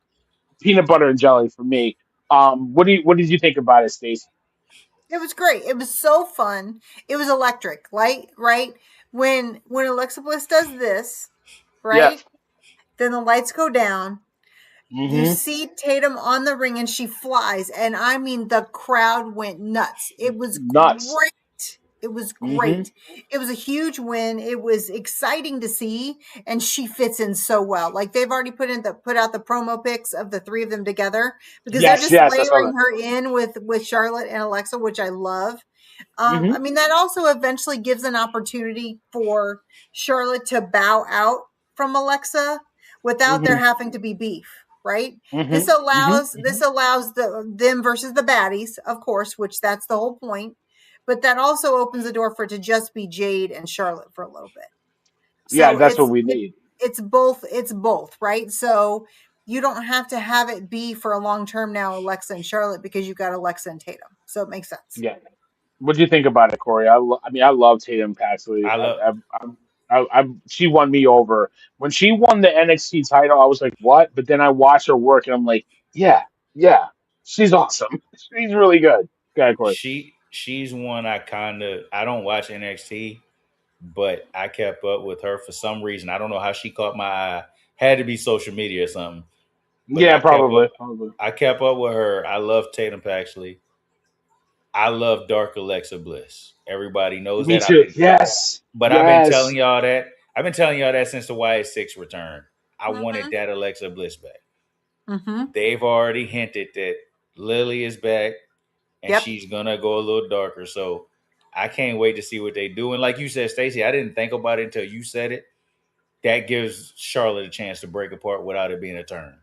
peanut butter and jelly for me. What did you think about it, Stacey? It was great. It was so fun. It was electric. Like right when Alexa Bliss does this, Yeah. right? Then the lights go down. You Mm-hmm. see Tatum on the ring and she flies. And I mean, the crowd went nuts. It was Nuts. great. It was Mm-hmm. great. It was a huge win. It was exciting to see. And she fits in so well. Like they've already put out the promo pics of the three of them together because they're Yes, just yes, I saw layering that. her in with Charlotte and Alexa, which I love. Mm-hmm. I mean, that also eventually gives an opportunity for Charlotte to bow out from Alexa without there Mm-hmm. having to be beef, right? Mm-hmm. This allows Mm-hmm. this allows them versus the baddies, of course, which that's the whole point. But that also opens the door for it to just be Jade and Charlotte for a little bit. Yeah, So that's what we need. it's both, right? So you don't have to have it be for a long term now, Alexa and Charlotte, because you got Alexa and Tatum. So it makes sense. Yeah. What do you think about it, Corey? I mean, I love Tatum Paxley. I love. She won me over when she won the NXT title. I was like, what? But then I watched her work, and I'm like, yeah, yeah, she's awesome. She's really good. Go ahead, Corey. She's one I don't watch NXT, but I kept up with her for some reason. I don't know how she caught my eye. Had to be social media or something. But Yeah, probably, probably. I kept up with her. I love Tatum Paxley. I love Dark Alexa Bliss. Everybody knows Me that. too. Yes, I've been yes. telling y'all that. I've been telling y'all that since the YS6 return. I wanted Mm-hmm. that Alexa Bliss back. Mm-hmm. They've already hinted that Lily is back and Yep. she's gonna go a little darker. So I can't wait to see what they do. And like you said, Stacey, I didn't think about it until you said it. That gives Charlotte a chance to break apart without it being a turn.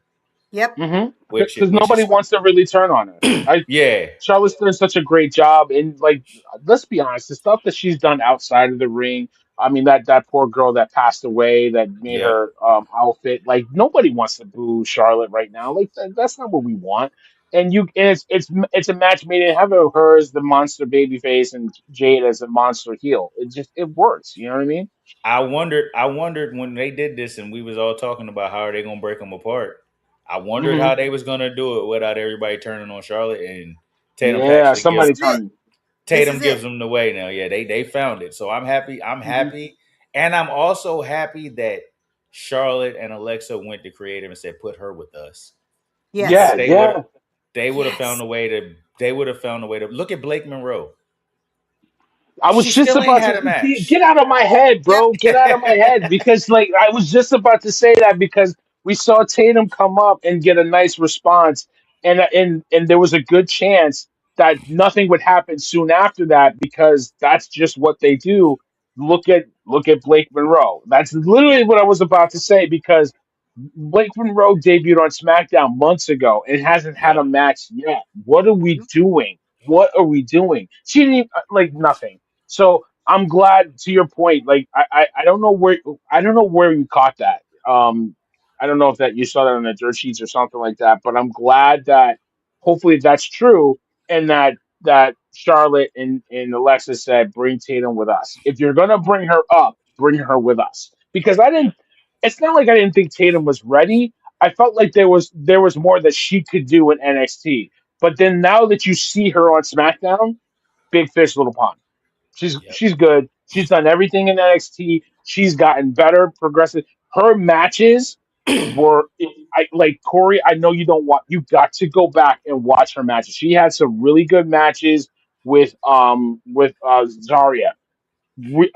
Yep. Mm-hmm. Which Because which nobody is wants to really turn on her. yeah. Charlotte's done such a great job, and like, let's be honest, the stuff that she's done outside of the ring. I mean, that poor girl that passed away, that made Yep. her outfit. Like, nobody wants to boo Charlotte right now. Like, that's not what we want. it's a match made in heaven of her as the monster babyface and Jade as a monster heel. It works. You know what I mean? I wondered when they did this and we was all talking about how are they gonna break them apart. I wondered Hmm. how they was gonna do it without everybody turning on Charlotte, and Tatum Yeah, actually This gives somebody is it. turn. This is it. them the way now. Yeah, they found it. So I'm happy. I'm Hmm. happy, and I'm also happy that Charlotte and Alexa went to creative and said put her with us because Yes. Yeah. they would have found Yes. a way to look at Blake Monroe. I was She just still ain't about had to a match. get out of my head, Yep. bro. Get out of my head because like I was just about to say that because we saw Tatum come up and get a nice response, and there was a good chance that nothing would happen soon after that because that's just what they do. Look at Blake Monroe. That's literally Yep. what I was about to say because Blake Monroe debuted on SmackDown months ago and hasn't had a Yep. match yet. What are we doing? What are we doing? She didn't even, like nothing. So I'm glad to your point. Like I I don't know where you caught that. I don't know if that you saw that on the dirt sheets or something like that. But I'm glad that hopefully that's true and that Charlotte and Alexa said bring Tatum with us. If you're gonna bring her up, bring her with us because I didn't. It's not like I didn't think Tatum was ready. I felt like there was more that she could do in NXT. But then now that you see her on SmackDown, big fish, little pond. Yep. She's good. She's done everything in NXT. She's gotten better, progressive. Her matches were I like Corey. I know you don't want. You got to go back and watch her matches. She had some really good matches with Zarya.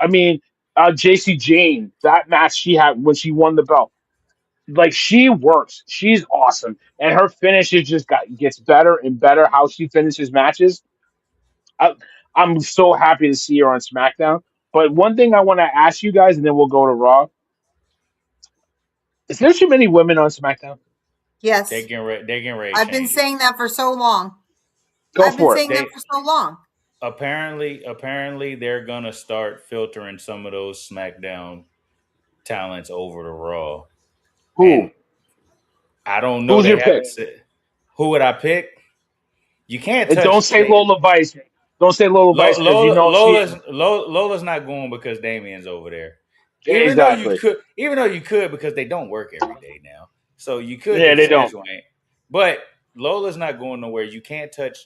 I mean, JC Jane. That match she had when she won the belt. Like she works. She's awesome, and her finishes just gets better and better. How she finishes matches I, I'm so happy to see her on SmackDown. But one thing I want to ask you guys, and then we'll go to Raw. Is there too many women on SmackDown? Yes. They're getting ready to I've been change it. saying that for so long. Go I've been for it. saying that They for so long. apparently they're gonna start filtering some of those SmackDown talents over to Raw. And Who? I don't know. Who's They your haven't pick? said who would I pick. You can't And don't touch say Lola Vice. Don't say Lola Vice because you know she. Lola's not going because Damien's over there. Exactly. Even though you could because they don't work every day now, so you could Yeah, get the they don't. schedule ain't. But Lola's not going nowhere. You can't touch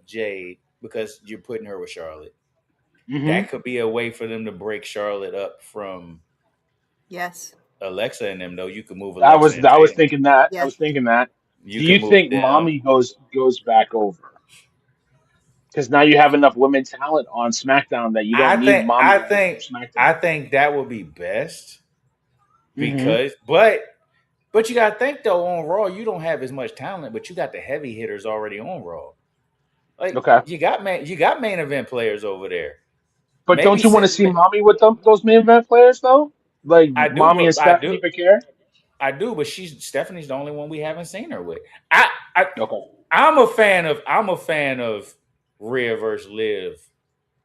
Jade because you're putting her with Charlotte. Hmm. That could be a way for them to break Charlotte up from Yes. Alexa and them. Though you could move I Alexa was and I was Tatum. thinking that. I Yes. was thinking that. You Do can you move think them. Mommy goes back over? Because now you have enough women talent on SmackDown that you I don't need think Mommy I to move think from SmackDown. I think that would be best Hmm. because but you gotta think though on Raw you don't have as much talent, but you got the heavy hitters already on Raw. Like Okay. you got main event players over there. But don't Maybe you want to sit. see Mommy with those main event players though? Like I do, Mommy and but Stephanie Becker? but she's Stephanie's the only one we haven't seen her with. I Okay. I'm a fan of Rhea versus Liv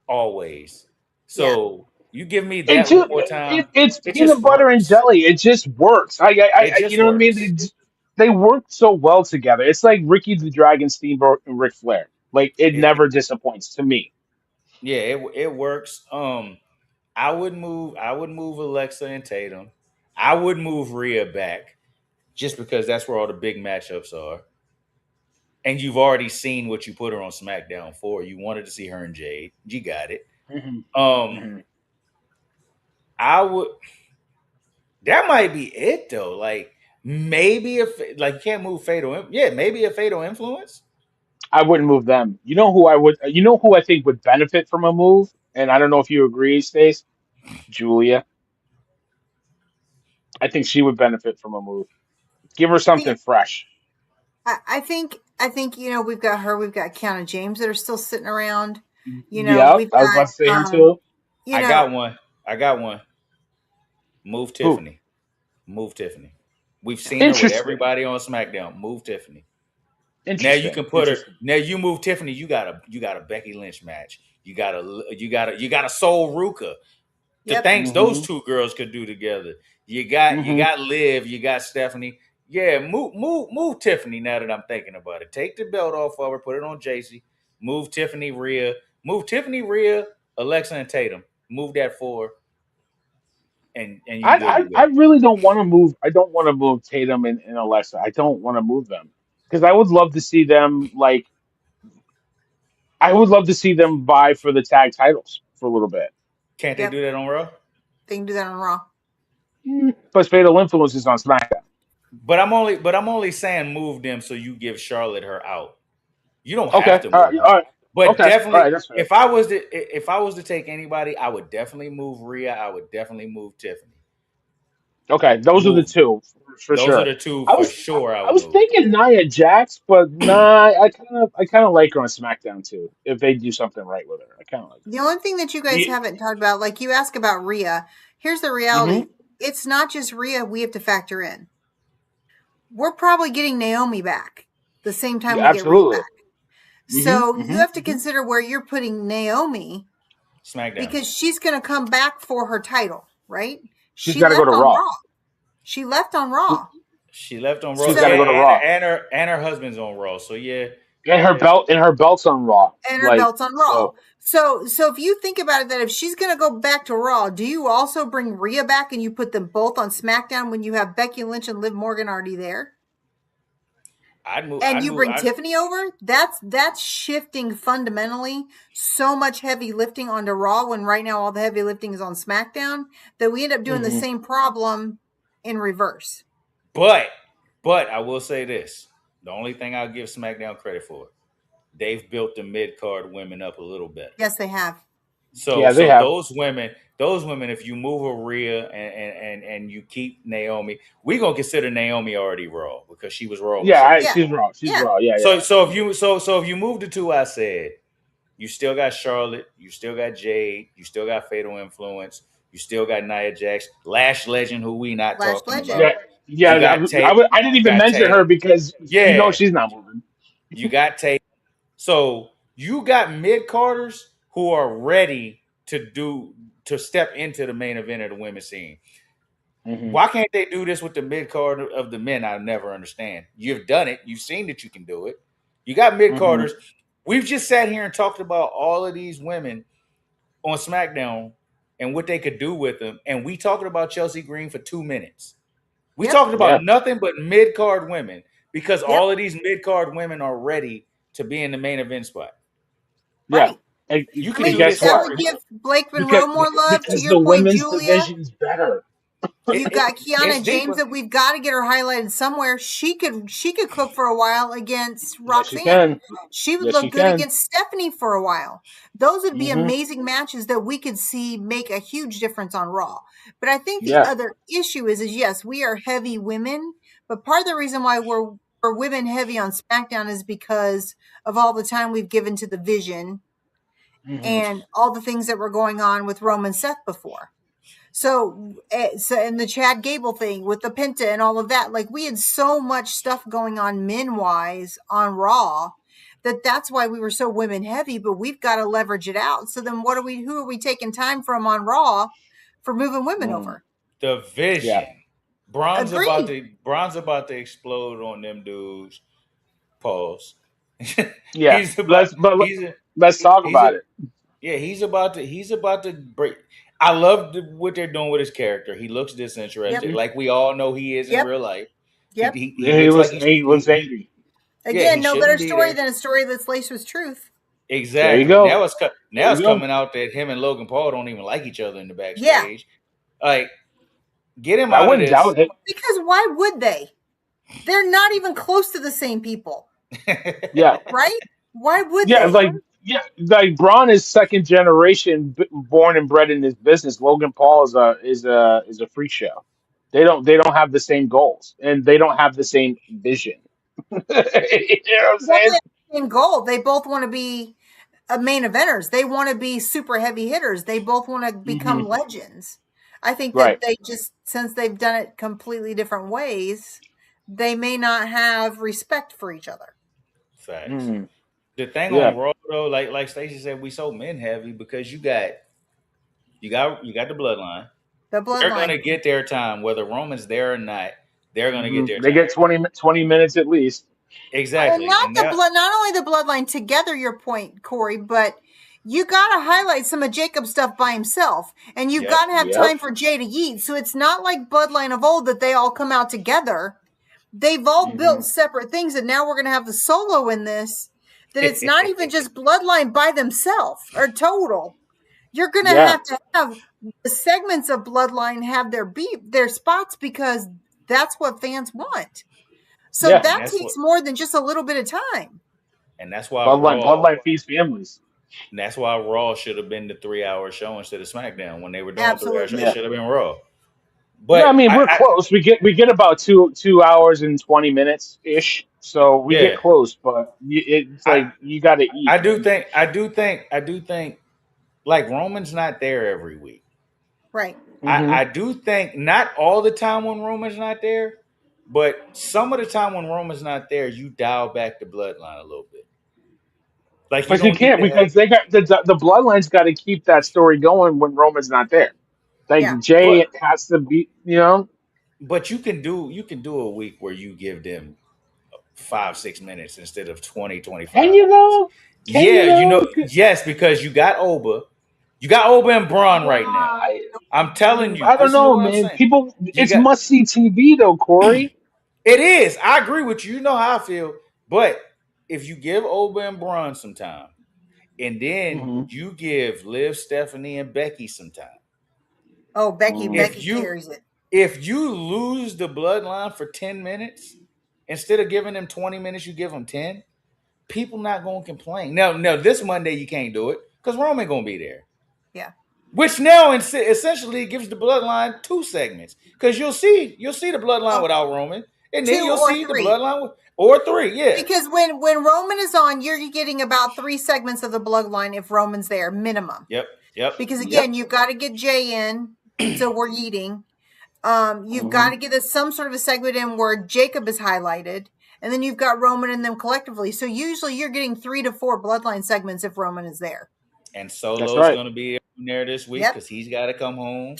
always. Yeah. So you give me It that one just more time, it's it just peanut butter and works. jelly. It just works. It You just know what I mean? works. They work so well together. It's like Ricky the Dragon Steamboat and Ric Flair. Like it It never disappoints to me. yeah, it works. I would move Alexa and Tatum. I would move Rhea back just because that's where all the big matchups are. And you've already seen what you put her on SmackDown for. You wanted to see her and Jade. You got it. Hmm. Um, Hmm. I would. That might be it though. Like maybe if like you can't move yeah, maybe a fatal influence. I wouldn't move them. You know who I would? You know who I think would benefit from a move? And I don't know if you agree, Stace. Julia. I think she would benefit from a move. Give her I think something fresh. I think we've got her, we've got Kiana James that are still sitting around. Yep, We've I was about to say got her too. you I know, got one. I got one. Move Who? Tiffany. Move Tiffany. We've seen her with Interesting. everybody on SmackDown. Move Tiffany. Now you Interesting. can put her. Interesting. Now you move Tiffany. You got a Becky Lynch match. You got a Soul Ruka. The yep. things those Hmm. two girls could do together. You Hmm. got Liv. You got Stephanie. Yeah, move Tiffany. Now that I'm thinking about it, take the belt off of her, put it on JC. Move Tiffany, Rhea, Alexa, and Tatum. Move that forward, and you good to I go. really don't want to move. I don't want to move Tatum and Alexa. I don't want to move them because I would love to see them like I would love to see them vie for the tag titles for a little bit. Can't they Yep, do that on Raw? they can do that on Raw. Plus, Fatal Influence is on SmackDown. But I'm only saying move them so you give Charlotte her out. You don't have Okay, to all move right, her. all right, But okay, all definitely, right. That's fair. if I was to take anybody, I would definitely move Rhea. I would definitely move Tiffany. Okay, those are the Move. two for Those are sure. the two I for was sure I I would was move. thinking Nia Jax, but nah, I kind of like her on SmackDown too. If they do something right with her, I kind of like The only thing that you guys her. haven't talked about, like you ask about Rhea, here's the Mm-hmm. reality. It's not just Rhea we have to factor in. We're probably getting Naomi back the same time Yeah, we get Rhea absolutely. back. So Mm-hmm. you Mm-hmm. have to Mm-hmm. consider where you're putting Naomi SmackDown. because she's going to come back for her title, right? She's She got to go left to on Raw. Raw. She left on Raw. She left on Raw. She's Yeah, got to go to So and Raw, and her husband's on Raw. So yeah, and her yeah. belt's on Raw. and her Like belt's on Raw. so. So if you think about it, that if she's going to go back to Raw, do you also bring Rhea back and you put them both on SmackDown when you have Becky Lynch and Liv Morgan already there? I'd move. And I'd you move. bring Tiffany over? That's shifting fundamentally so much heavy lifting onto Raw when right now all the heavy lifting is on SmackDown that we end up doing the Mm-hmm. same problem in reverse. But I will say this: the only thing I'll give SmackDown credit for, they've built the mid card women up a little better. Yes, they have. So Yeah, they so have. those women, if you move a Rhea and you keep Naomi, we're gonna consider Naomi already Raw because she was Raw Yeah, before. Yeah. she's Raw. She's Yeah. Raw. Yeah, So yeah. so if you so if you move the two I said, you still got Charlotte, you still got Jade, you still got Fatal Influence, you still got Nia Jax, Lash Legend, who we not Lash talking Legend. Yeah, about. yeah. You got Tate, I didn't you even got mention her Tatum. because Yeah, she's not moving. you got Tate. So you got mid carders who are ready to step into the main event of the women's scene. Hmm. Why can't they do this with the mid card of the men? I never understand. You've done it. You've seen that you can do it. You got mid Hmm. carders. We've just sat here and talked about all of these women on SmackDown and what they could do with them. And we talked about Chelsea Green for 2 minutes. We Yep. talked about Yeah, nothing but mid card women because Yep. all of these mid card women are ready to be in the main event spot. yeah. Right. And, You I can and do mean, guess this that for what? would every give Blake Because Monroe more love. To the your point, women's Julia, division's better. you've got it's Kiana James deeper. that we've got to get her highlighted somewhere. She could cook for a while against Yes, she Roxanne. can. She would Yes, she look good can. against Stephanie for a while. Those would be Hmm. amazing matches that we could see make a huge difference on Raw. But I think the Yeah. other issue is yes, we are heavy women, but part of the reason why we're women heavy on SmackDown is because of all the time we've given to the Vision Hmm. and all the things that were going on with Roman Seth before. So and the Chad Gable thing with the Penta and all of that, like we had so much stuff going on men wise on Raw that's why we were so women heavy, but we've got to leverage it out. So then who are we taking time from on Raw for moving women over? The Yeah. vision. Agreed. Bron's about to explode on them dudes. Pause. Yeah. he's about he's a, Let's talk he's a about it. yeah, he's about to break. I love what they're doing with his character. He looks Yep. disinterested, like we all know he is in Yep. real life. He Yep. he, he Yeah, looks like he looks angry. he Again, no better shouldn't be story there. than a story that's laced with truth. There you Exactly. go. There Now you it's go. coming out that him and Logan Paul don't even like each other in the Yeah. backstage. Like, get him I out of wouldn't this. doubt it. Because why would they? They're not even close to the same people, Yeah. right? Why would Yeah, they? like Braun is second generation born and bred in this business. Logan Paul is a freak show. They don't have the same goals and they don't have the same vision. You know what I'm Well, they saying? have the same goal. They both want to be main eventers. They want to be super heavy hitters. They both want to Hmm. become legends. I think that Right. they just, since they've done it completely different ways, they may not have respect for each other. Facts. Hmm. The thing on Yeah. Raw though, like Stacey said, we so men heavy because you got the bloodline. The They're bloodline. gonna get their time, whether Roman's there or not. they're going to get their They time. get 20 minutes at least. And Exactly. not And the that, not only the bloodline together, your point, Corey, but you got to highlight some of Jacob's stuff by himself, and you've yep. got to have Yep. time for Jay to yeet. So it's not like Bloodline of old that they all come out together. They've all built separate things, and now we're going to have the Solo in this. That it's not even just Bloodline by themselves or total. You're going Yeah. to have the segments of Bloodline have their spots because that's what fans want. So Yeah. And that that's takes what more than just a little bit of time. and that's why Bloodline feeds families. Raw should have been the 3 hour show instead of SmackDown. When they were doing 3 hour show, it Yeah. should have been Raw. Yeah, I But mean we're close. We get about 2 hours and 20 minutes ish. So we get yeah, close, but it's I like you got to eat, man. I do think like Roman's not there every week. Right. I do think not all the time when Roman's not there, but some of the time when Roman's not there, you dial back the bloodline a little bit. Like you But you don't need can't to have, because they got the bloodline's got to keep that story going when Roman's not there. Like Yeah. Jay but has to be, you know. you can do a week where you give them 5 6 minutes instead of 20 Can 25 you minutes. though? Can you Yeah, though? yes, because you got Oba and Braun right now. I, I'm telling you, I don't this is know, what I'm man. saying. People, You it's got must see TV though, Corey. it is. I agree with you. You know how I feel. But if you give Oba and Braun some time, and then Hmm you give Liv, Stephanie, and Becky some time. Oh, Becky If Becky you carries it. if you lose the bloodline for 10 minutes, instead of giving them 20 minutes, you give them 10, people not gonna complain. Now this Monday you can't do it because Roman gonna be there. Yeah. Which now essentially gives the bloodline 2 segments. Because you'll see the bloodline Oh, without Roman, and then 2 you'll or see the 3. bloodline or 3, yeah. Because when Roman is on, you're getting about 3 segments of the bloodline if Roman's there, minimum. Yep. Yep. Because Yep. again, you've got to get Jay in, so we're eating. You've got hmm to get some sort of a segment in where Jacob is highlighted, and then you've got Roman and them collectively. So usually you're getting 3 to 4 bloodline segments if Roman is there. And That's Solo's right. gonna be there this week Yep. because he's gotta come home.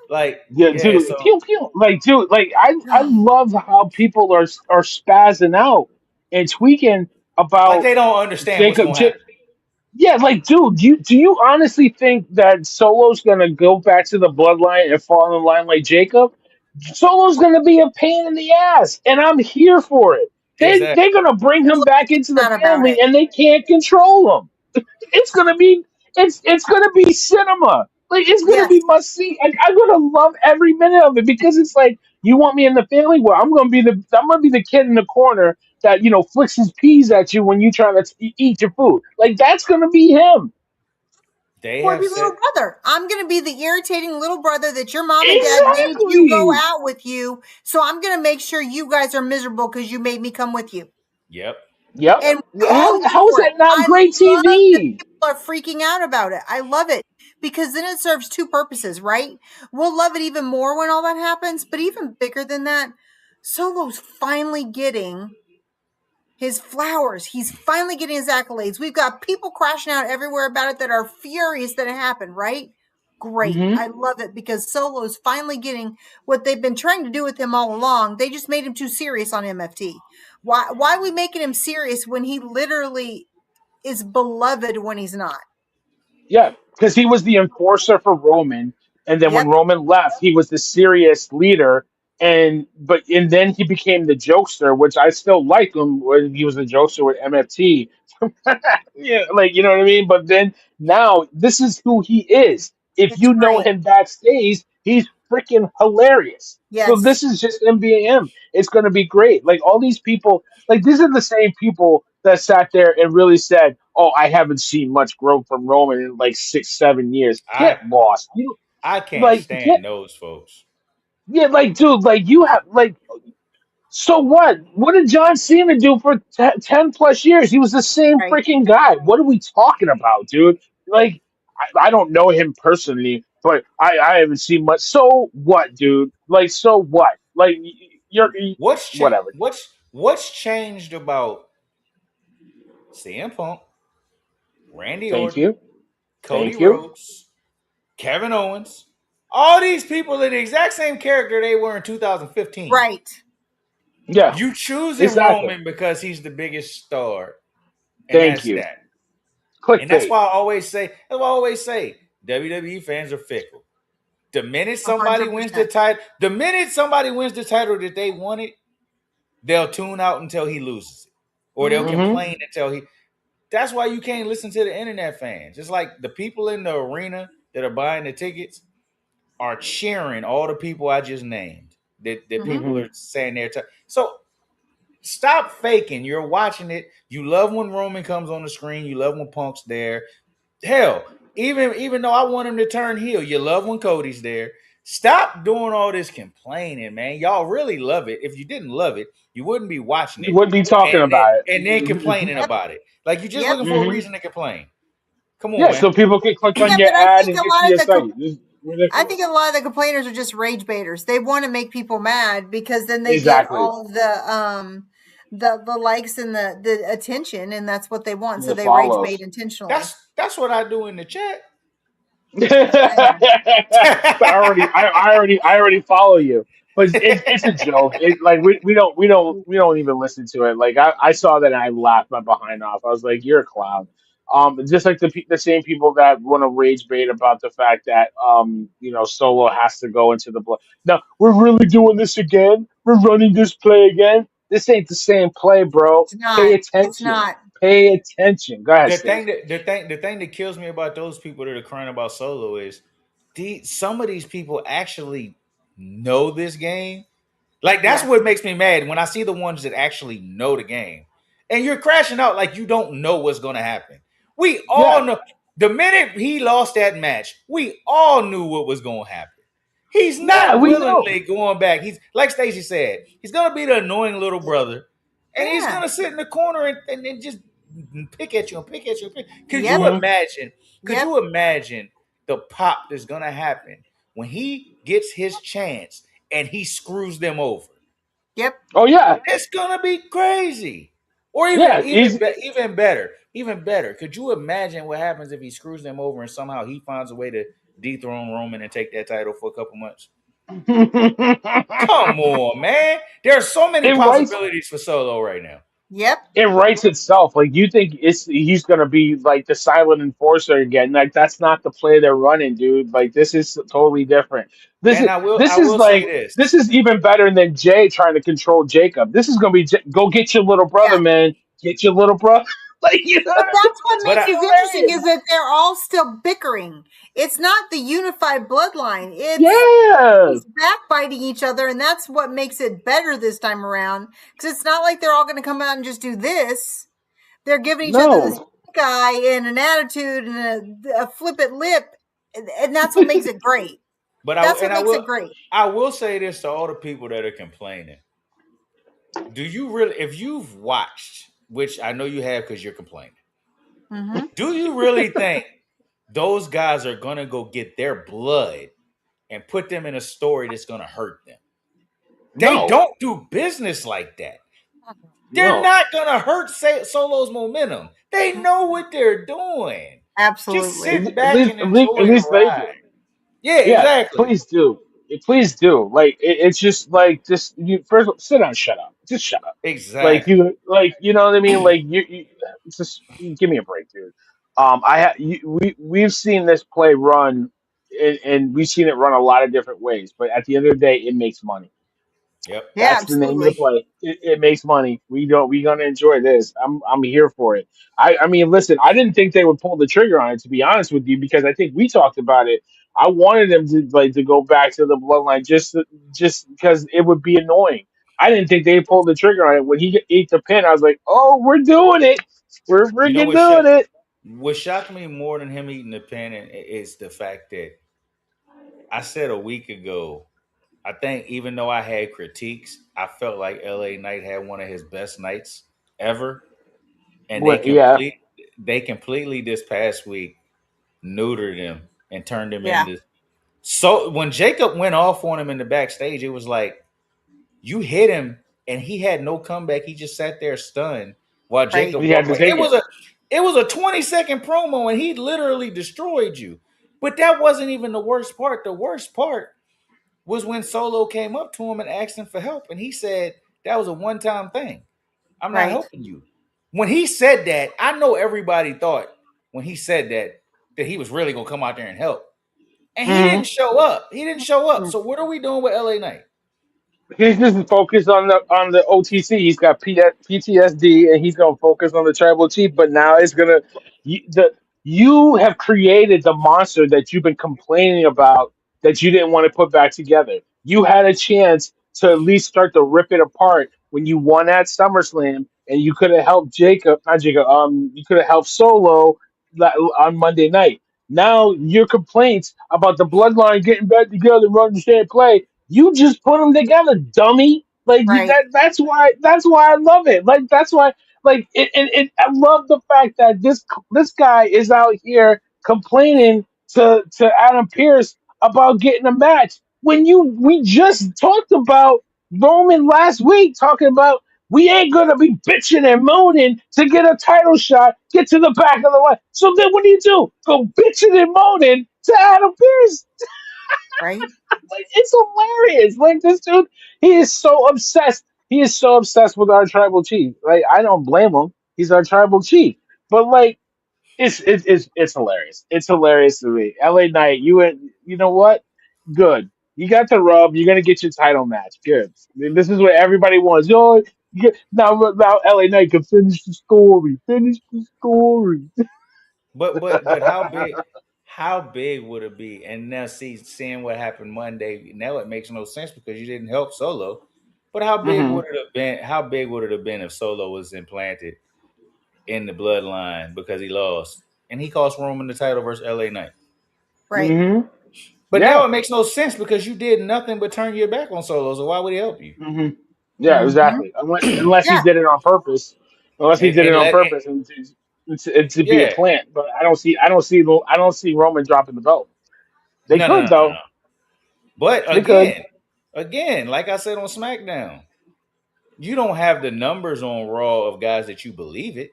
Like, Yeah, yeah, dude. so Pew pew. Like, dude. Like, I love how people are spazzing out and tweaking like about they don't understand what's Jacob. gonna happen. Yeah, like, dude, do you honestly think that Solo's gonna go back to the bloodline and fall in line like Jacob? Solo's gonna be a pain in the ass, and I'm here for it. Exactly. They're gonna bring him back into the Not about family, it. and they can't control him. It's gonna be it's gonna be cinema. Like it's gonna Yes. be must see. Like I'm gonna love every minute of it because it's like you want me in the family. Well, I'm gonna be the kid in the corner that flicks his peas at you when you try to eat your food. Like that's gonna be him. They Or have be little said brother. I'm going to be the irritating little brother that your mom and dad made you go Exactly. out with you. So I'm going to make sure you guys are miserable because you made me come with you. yep. Yep. And we're all here How is for it. that not I great love that TV? people are freaking out about it. I love it because then it serves 2 purposes, right? We'll love it even more when all that happens. But even bigger than that, Solo's finally getting his flowers. He's finally getting his accolades. We've got people crashing out everywhere about it that are furious that it happened, right? Great. Hmm I love it because Solo's finally getting what they've been trying to do with him all along. They just made him too serious on MFT. Why are we making him serious when he literally is beloved when he's not? Yeah, because he was the enforcer for Roman, and then when Yep. Roman left, he was the serious leader, and then he became the jokester, which I still like him when he was the jokester with MFT. Yeah, like you know what I mean. But then now this is who he is. If It's you know great. him backstage, he's freaking hilarious. So Yes. this is just him being him. It's gonna be great. Like all these people, like these are the same people that sat there and really said, "Oh, I haven't seen much growth from Roman in like 6, 7 years." I Get lost. You I can't like get stand those folks. yeah, like dude, like you have like so what? What did John Cena do for 10 plus years? He was the same Right. freaking guy. What are we talking about, dude? Like, I don't know him personally, but I haven't seen much. So what, dude? Like, so what? Like, whatever, dude. What's changed about CM Punk, Randy Thank Orton, you. Cody Thank you. Rhodes, Kevin Owens? All these people are the exact same character they were in 2015. Right. Yeah, You choosing exactly. Roman because he's the biggest star, and Thank that's you. that. And that's Clickbait. why I always say, WWE fans are fickle. The minute somebody wins the 100%. title, that they wanted, they'll tune out until he loses it, or they'll Mm-hmm. Hmm. complain until he. That's why you can't listen to the internet fans. It's like the people in the arena that are buying the tickets are cheering all the people I just named. That Mm-hmm. people Hmm. are saying so stop faking. You're watching it. You love when Roman comes on the screen. You love when Punk's there. Hell, even though I want him to turn heel, you love when Cody's there. Stop doing all this complaining, man. Y'all really love it. If you didn't love it, you wouldn't be watching You it would be talking and then, about it. and then complaining Yep. about it. Like you're just Yep. looking for a Hmm. reason to complain. Come on, Yeah, man. so people can click on Yeah, your but I ad think and a get to lot of your the site. It's I think ridiculous. a lot of the complainers are just rage baiters. They want to make people mad because then they get Exactly. all of the likes and the attention, and that's what they want. So The they rage bait follows. intentionally. That's what I do in the chat. I know. I already follow you, but it's a joke. It like we don't even listen to it. Like I saw that and I laughed my behind off. I was like, you're a clown. Just like the same people that want to rage bait about the fact that Solo has to go into the blood. No, we're really doing this again. We're running this play again. This ain't the same play, bro. It's Pay not. It's attention. not. Pay attention. Go ahead, the Steve. thing that the thing that kills me about those people that are crying about Solo is some of these people actually know this game. Like that's Yeah. what makes me mad when I see the ones that actually know the game. And you're crashing out like you don't know what's gonna happen. We all Yeah, know the minute he lost that match, we all knew what was gonna happen. He's yeah, not we know. willingly going back. He's like Stacey said, he's gonna be the annoying little brother, and he's Yeah. gonna sit in the corner and just pick at you and pick at you. Could Yep. you Hmm. imagine? Could Yep. you imagine the pop that's gonna happen when he gets his chance and he screws them over? Yep. Oh yeah, It's gonna be crazy. Or yeah. He's even better. Could you imagine what happens if he screws them over and somehow he finds a way to dethrone Roman and take that title for a couple months? Come on, man. There are so many it writes possibilities for Solo right now. Yep. it writes itself. Like you think he's gonna be like the silent enforcer again. Like that's not the play they're running, dude. Like this is totally different. This And is I this is will say like this. this is even better than Jay trying to control Jacob. This is gonna be go get your little brother, Yeah. man. Get your little brother. Like you know But what I mean? that's what But makes I this interesting is Hilarious. that they're all still bickering. It's not the unified bloodline. It's Yeah. he's backbiting each other, and that's what makes it better this time around. Because it's not like they're all going to come out and just do this. They're giving each other this No. guy and an attitude and a flippant lip, and that's what makes it great. but That's what makes it great. I will say this to all the people that are complaining. Do you really if you've watched, which I know you have because you're complaining, Mm-hmm. do you really think those guys are gonna go get their blood and put them in a story that's gonna hurt them? They No. don't do business like that. They're No. not gonna hurt Solo's momentum. They know what they're doing. Just Absolutely. sit back and At enjoy the least they do. ride. Yeah, Yeah, exactly. please do. Please do. Like it's just like just you first sit down, shut up. Just shut up. Exactly. You know what I mean? Like you just give me a break, dude. We've seen this play run, and we've seen it run a lot of different ways. But at the end of the day, it makes money. Yep. Yeah, That's the name of the absolutely. play. It makes money. We gonna enjoy this. I'm here for it. I mean, listen, I didn't think they would pull the trigger on it, to be honest with you, because I think we talked about it. I wanted them to go back to the bloodline just because it would be annoying. I didn't think they pulled the trigger on it when he ate the pin. I was like, oh, we're doing it. We're You know freaking doing it. what shocked me more than him eating the pen is the fact that I said a week ago, I think even though I had critiques, I felt like LA Knight had one of his best nights ever. And Yeah, they completely this past week neutered him and turned him Yeah. into so when Jacob went off on him in the backstage, it was like you hit him and he had no comeback. He just sat there stunned while Right. Jacob we had walked to away. take it. It was a 20-second promo and he literally destroyed you. But that wasn't even the worst part. The worst part was when Solo came up to him and asked him for help, and he said That was a one-time thing. I'm not Right. helping you. When he said that, I know everybody thought when he said that he was really gonna come out there and help. And he Hmm. didn't show up. He didn't show up. Mm. So what are we doing with LA Knight? He's just focused on the OTC. He's got PTSD, and he's gonna focus on the tribal chief. But now it's gonna you have created the monster that you've been complaining about that you didn't want to put back together. You had a chance to at least start to rip it apart when you won at SummerSlam, and you could have helped Jacob, not Jacob. You could have helped Solo on Monday night. Now your complaints about the bloodline getting back together, running the same play. You just put them together, dummy. Like Right. that's why I love it. Like that's why I love the fact that this guy is out here complaining to Adam Pierce about getting a match when we just talked about Roman last week talking about we ain't gonna be bitching and moaning to get a title shot, get to the back of the line. So then what do? Go bitching and moaning to Adam Pierce. Right. Like it's hilarious. Like this dude, he is so obsessed. He is so obsessed with our tribal chief. Like I don't blame him. He's our tribal chief. But like it's hilarious. It's hilarious to me. LA Knight, you know what? Good. You got the rub. You're gonna get your title match. Good. I mean, this is what everybody wants. Now LA Knight can finish the story. Finish the story. But how big would it be? And now seeing what happened Monday, now it makes no sense because you didn't help Solo. But how big Hmm. would it have been? How big would it have been if Solo was implanted in the bloodline because he lost and he cost Roman the title versus LA Knight? Right. Hmm. But now Yeah. it makes no sense because you did nothing but turn your back on Solo. So why would he help you? Hmm. Yeah, Mm-hmm. exactly. Unless he Yeah. did it on purpose. Unless he did it And on let purpose and to be a yeah, plant. But I don't see Roman dropping the belt. They no, no, could no, no, no. though. But They could. again, like I said on SmackDown, you don't have the numbers on Raw of guys that you believe it,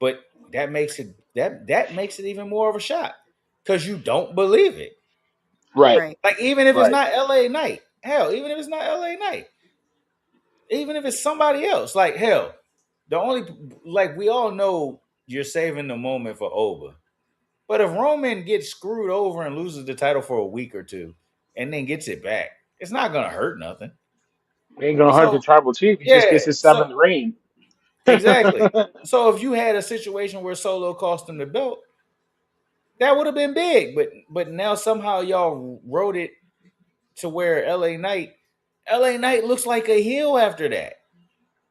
but that makes it even more of a shot because you don't believe it. Right. Right. Like even if it's Right. not LA Knight, hell, even if it's not LA Knight, even if it's somebody else, like hell, the only like we all know you're saving the moment for Oba. But if Roman gets screwed over and loses the title for a week or two and then gets it back, it's not gonna hurt nothing. Ain't gonna hurt the So tribal chief. He just yeah, gets his so seventh reign. exactly. So if you had a situation where Solo cost him the belt, that would have been big. But now somehow y'all wrote it to where LA Knight looks like a heel after that.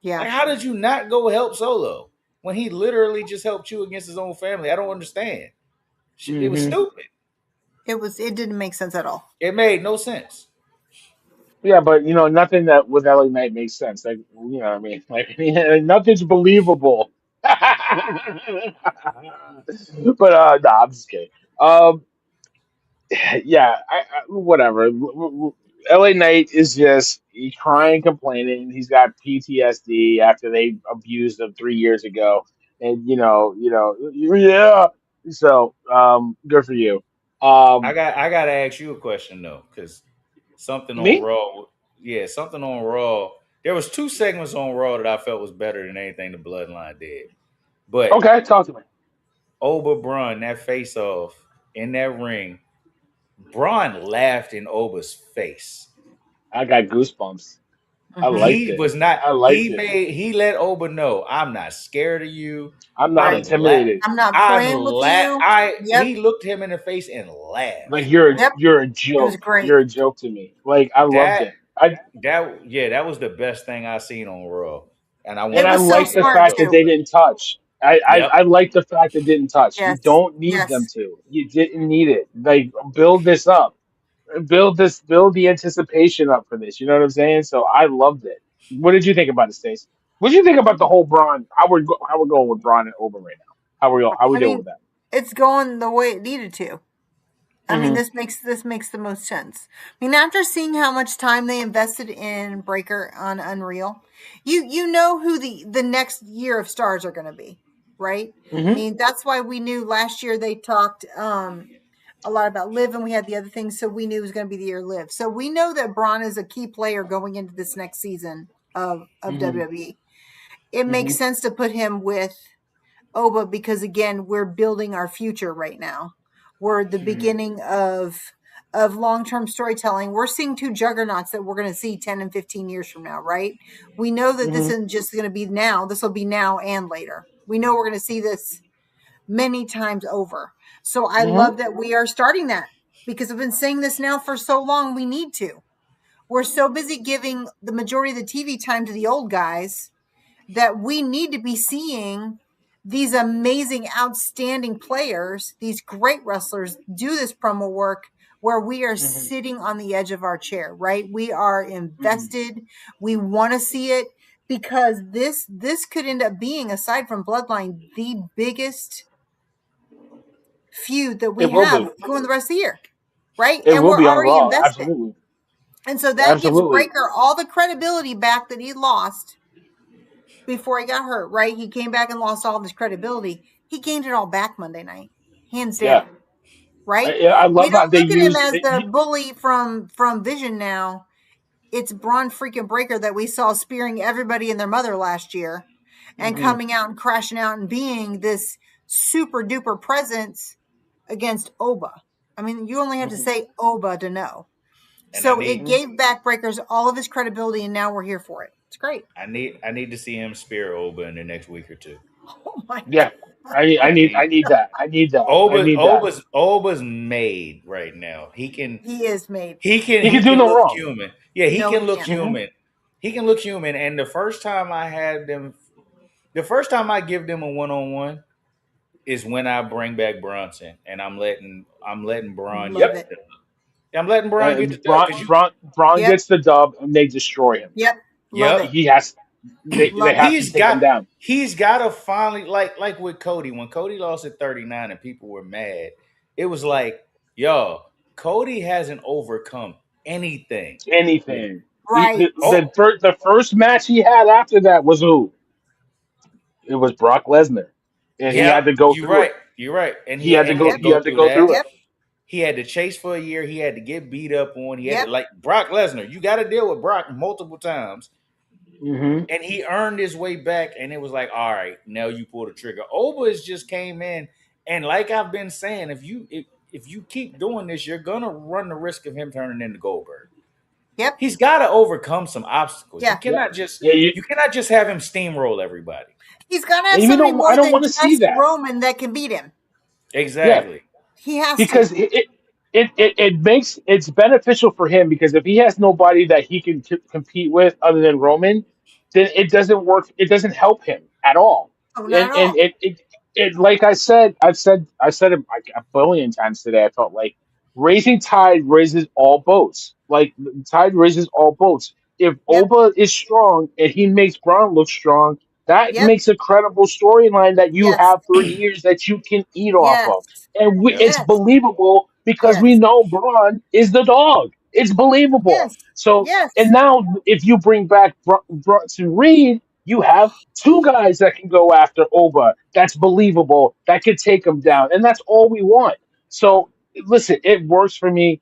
Yeah. Like, how did you not go help Solo when he literally just helped you against his own family? I don't understand. It was Hmm. stupid. It didn't make sense at all. It made no sense. Yeah, but nothing that with LA Knight makes sense. Like what I mean, like nothing's believable. But nah, I'm just kidding. Um, yeah, whatever. LA Knight is just he's crying, complaining. He's got PTSD after they abused him 3 years ago, and yeah. So, good for you. I Um, gotta ask you a question though, because something on Me? Raw, yeah, something on Raw. There was two segments on Raw that I felt was better than anything the Bloodline did. But Okay, talk to me. Oba Braun, that face off in that ring, Braun laughed in Oba's face. I got goosebumps. I Mm-hmm. liked He it. was not. I liked it. He let Oba know I'm not scared of you. I'm not I'm Right. la- intimidated. I'm not I'm playing with la- you. I Yep. He looked him in the face and Like laughed. Yep. you're a It was joke. great. You're a joke to me. Like I loved That it. I that was the best thing I seen on Raw, and I and It wanted I to was so see like it the happen smart fact though. that too. they didn't touch. Yep. I like the fact that didn't touch. You Yes. don't need them Yes. to. You didn't need it. Like build this up. Build the anticipation up for this. You know what I'm saying? So I loved it. What did you think about it, Stace? What did you think about the whole Braun? How we're going with Braun and Ober right now? How we I doing mean, with that? it's going the way it needed to. I mean, Hmm. this makes the most sense. I mean, after seeing how much time they invested in Breaker on Unreal, you know who the next year of stars are going to be, right? I Hmm. mean, that's why we knew last year they talked a lot about Liv, and we had the other things, so we knew it was going to be the year Liv. So we know that Braun is a key player going into this next season. of Mm-hmm. WWE. It Mm-hmm. makes sense to put him with Oba because again, we're building our future right now. We're the Mm-hmm. beginning of long-term storytelling. We're seeing two juggernauts that we're going to see 10 and 15 years from now, right? We know that this Mm-hmm. isn't just going to be now. This will be now and later. We know we're going to see this many times over. So I Mm-hmm. love that we are starting that because I've been saying this now for so long. We need to. We're so busy giving the majority of the TV time to the old guys that we need to be seeing these amazing, outstanding players, these great wrestlers do this promo work where we are Mm-hmm. sitting on the edge of our chair, right? We are Mm-hmm. invested. We want to see it because this could end up being, aside from Bloodline, the biggest feud that we It will have be. going the rest of the year, right? It And will we're be on already Raw. invested. Absolutely. And so that gives Absolutely. Breaker all the credibility back that he lost before he got hurt, right? He came back and lost all of his credibility. He gained it all back Monday night, hands Yeah. down, right? I They love how don't they look at him use as it. the bully from Vision now. It's Braun freaking Breaker that we saw spearing everybody and their mother last year and Mm-hmm. coming out and crashing out and being this super duper presence against Oba. I mean, you only have to Mm-hmm. say Oba to know. And I So it need Mm-hmm. gave Backbreakers all of his credibility, and now we're here for it. It's great. I need to see him spear Oba in the next week or two. Oh my Yeah. God. I need I need that. I need that. I Oba need that. Oba's made right now. He is made. He can He do can no look wrong. human. Yeah, he No, can he look can't. Mm-hmm. human. He can look human. And the first time I give them a one on one is when I bring back Bronson, and I'm letting Braun Love get Yep. the it. dub. I'm letting Braun get the dub because you. Braun Yep. gets the dub and they destroy him. Yep. Love Yep, it. He has. They Love it. have to take him down. He's got to finally like with Cody when Cody lost at 39 and people were mad. It was like, yo, Cody hasn't overcome anything yet. Anything. Right. Oh, The first match he had after that was who? It was Brock Lesnar, and he had yep, to go through it. you're right, and He had to he go. had Yep. to He go had to through go that. through it. Yep. He had to chase for a year. He had to get beat up on. He had to Yep. like Brock Lesnar. You got to deal with Brock multiple times, Mm-hmm. and he earned his way back. And it was like, all right, now you pull the trigger. Oba's just came in, and like I've been saying, if you keep doing this, you're gonna run the risk of him turning into Goldberg. Yep. He's got to overcome some obstacles. Yeah. Yeah. Yeah. You cannot just have him steamroll everybody. He's got to And have you somebody don't. I more don't than want to see just that. Roman that can beat him. Yeah. Exactly. He has Because to. it makes it's beneficial for him because if he has nobody that he can compete with other than Roman, then it doesn't work. It doesn't help him at all. Oh, not at And all. it like I said it like a billion times today. I felt like raising tide raises all boats. Like the tide raises all boats. If Yep. Oba is strong and he makes Braun look strong, that Yep. makes a credible storyline that you Yes. have for years that you can eat off Yes. of, and Yep. it's Yes. believable because we Yes. know Braun is the dog. It's believable. Yes. So, Yes. and now if you bring back Bronson Reed, you have two guys that can go after Oba. That's believable. That could take him down, and that's all we want. So, listen, it works for me.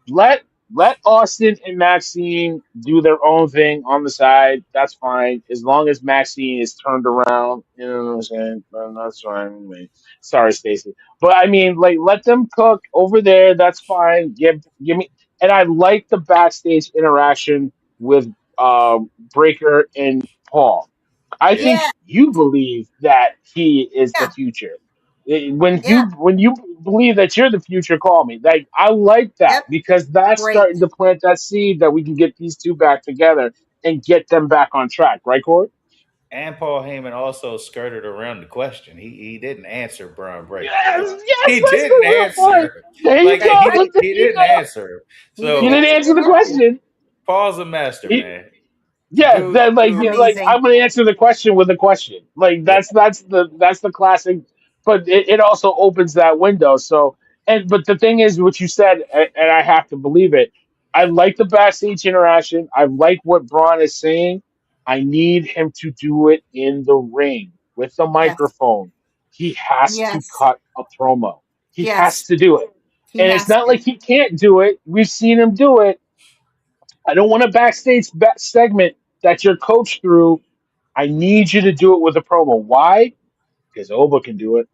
Let let Austin and Maxine do their own thing on the side. That's fine as long as Maxine is turned around. You know what I'm saying? That's fine with me. Sorry, Stacy, but I mean, like, let them cook over there. That's fine. Give me. And I like the backstage interaction with Breaker and Paul. I think Yeah. you believe that he is the Yeah. future. Yeah. When you believe that you're the future, call me. Like I like Yep. that because that's Great. starting to plant that seed that we can get these two back together and get them back on track, right, Corey? And Paul Heyman also skirted around the question. He didn't answer Braun Breaker. Yes, yes, He that's didn't the real point. answer. There you Like That's go. right. There he you didn't go. answer. He didn't He So didn't answer. answer the Exactly. question. Paul's a master, He, man. Yeah, Dude, that like dude. like Amazing. I'm gonna answer the question with a question. Like Yeah. that's the classic, but it also opens that window. So but the thing is, what you said, and I have to believe it. I like the backstage interaction. I like what Braun is saying. I need him to do it in the ring with the Yes. microphone. He has to Yes. cut a promo. He has Yes. to do it, He and it's has not to. like he can't do it. We've seen him do it. I don't want a backstage segment that you're coached through. I need you to do it with a promo. Why? Because Oba can do it.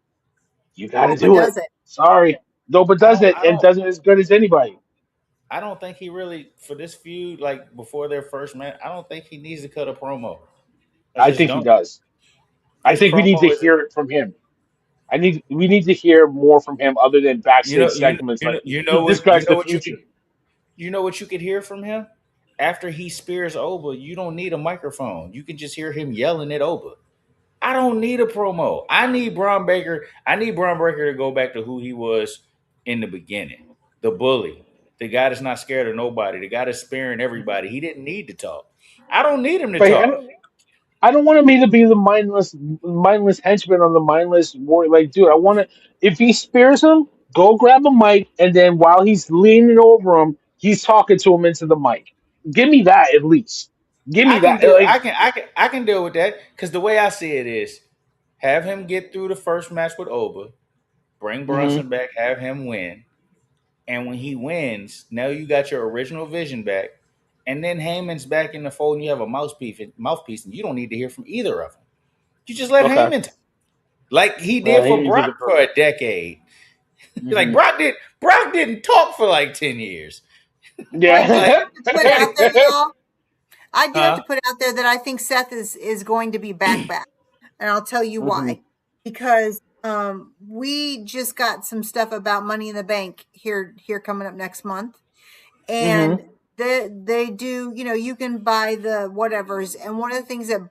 You got to Oba do it. does it. Sorry, Oba I does don't it I and don't does it as good as anybody. I don't think he really for this feud like before their first match. I don't think he needs to cut a promo. I I just think he don't. does. I His think we need to promo is hear it from him. We need to hear more from him other than you backstage know you know segments you know like you know this what guy's the future. you know what you could hear from him after he spears Oba. You don't need a microphone. You can just hear him yelling at Oba. I don't need a promo. I need Braun Baker. I need Braun Breaker to go back to who he was in the beginning. The bully. The guy that's not scared of nobody. The guy that's sparing everybody. He didn't need to talk. I don't need him to But talk. I don't want him to be the mindless henchman or the mindless warrior. Like, dude, I want to. If he spears him, go grab a mic, and then while he's leaning over him, he's talking to him into the mic. Give me that at least. Give me I can that. deal. Like, I can deal with that because the way I see it is, have him get through the first match with Oba, bring hmm Brunson back, have him win, and when he wins, now you got your original vision back, and then Heyman's back in the fold, and you have a mouthpiece, and you don't need to hear from either of them. You just let okay. Heyman talk, like he did for He did Brock it for perfect. a decade. Like Hmm Brock didn't talk for like 10 years. Well, I do Yeah. have to put out there, y'all. I do have to Huh? put out there that I think Seth is going to be back, and I'll tell you hmm why. Because we just got some stuff about Money in the Bank here coming up next month, and hmm they do, you can buy the whatevers, and one of the things that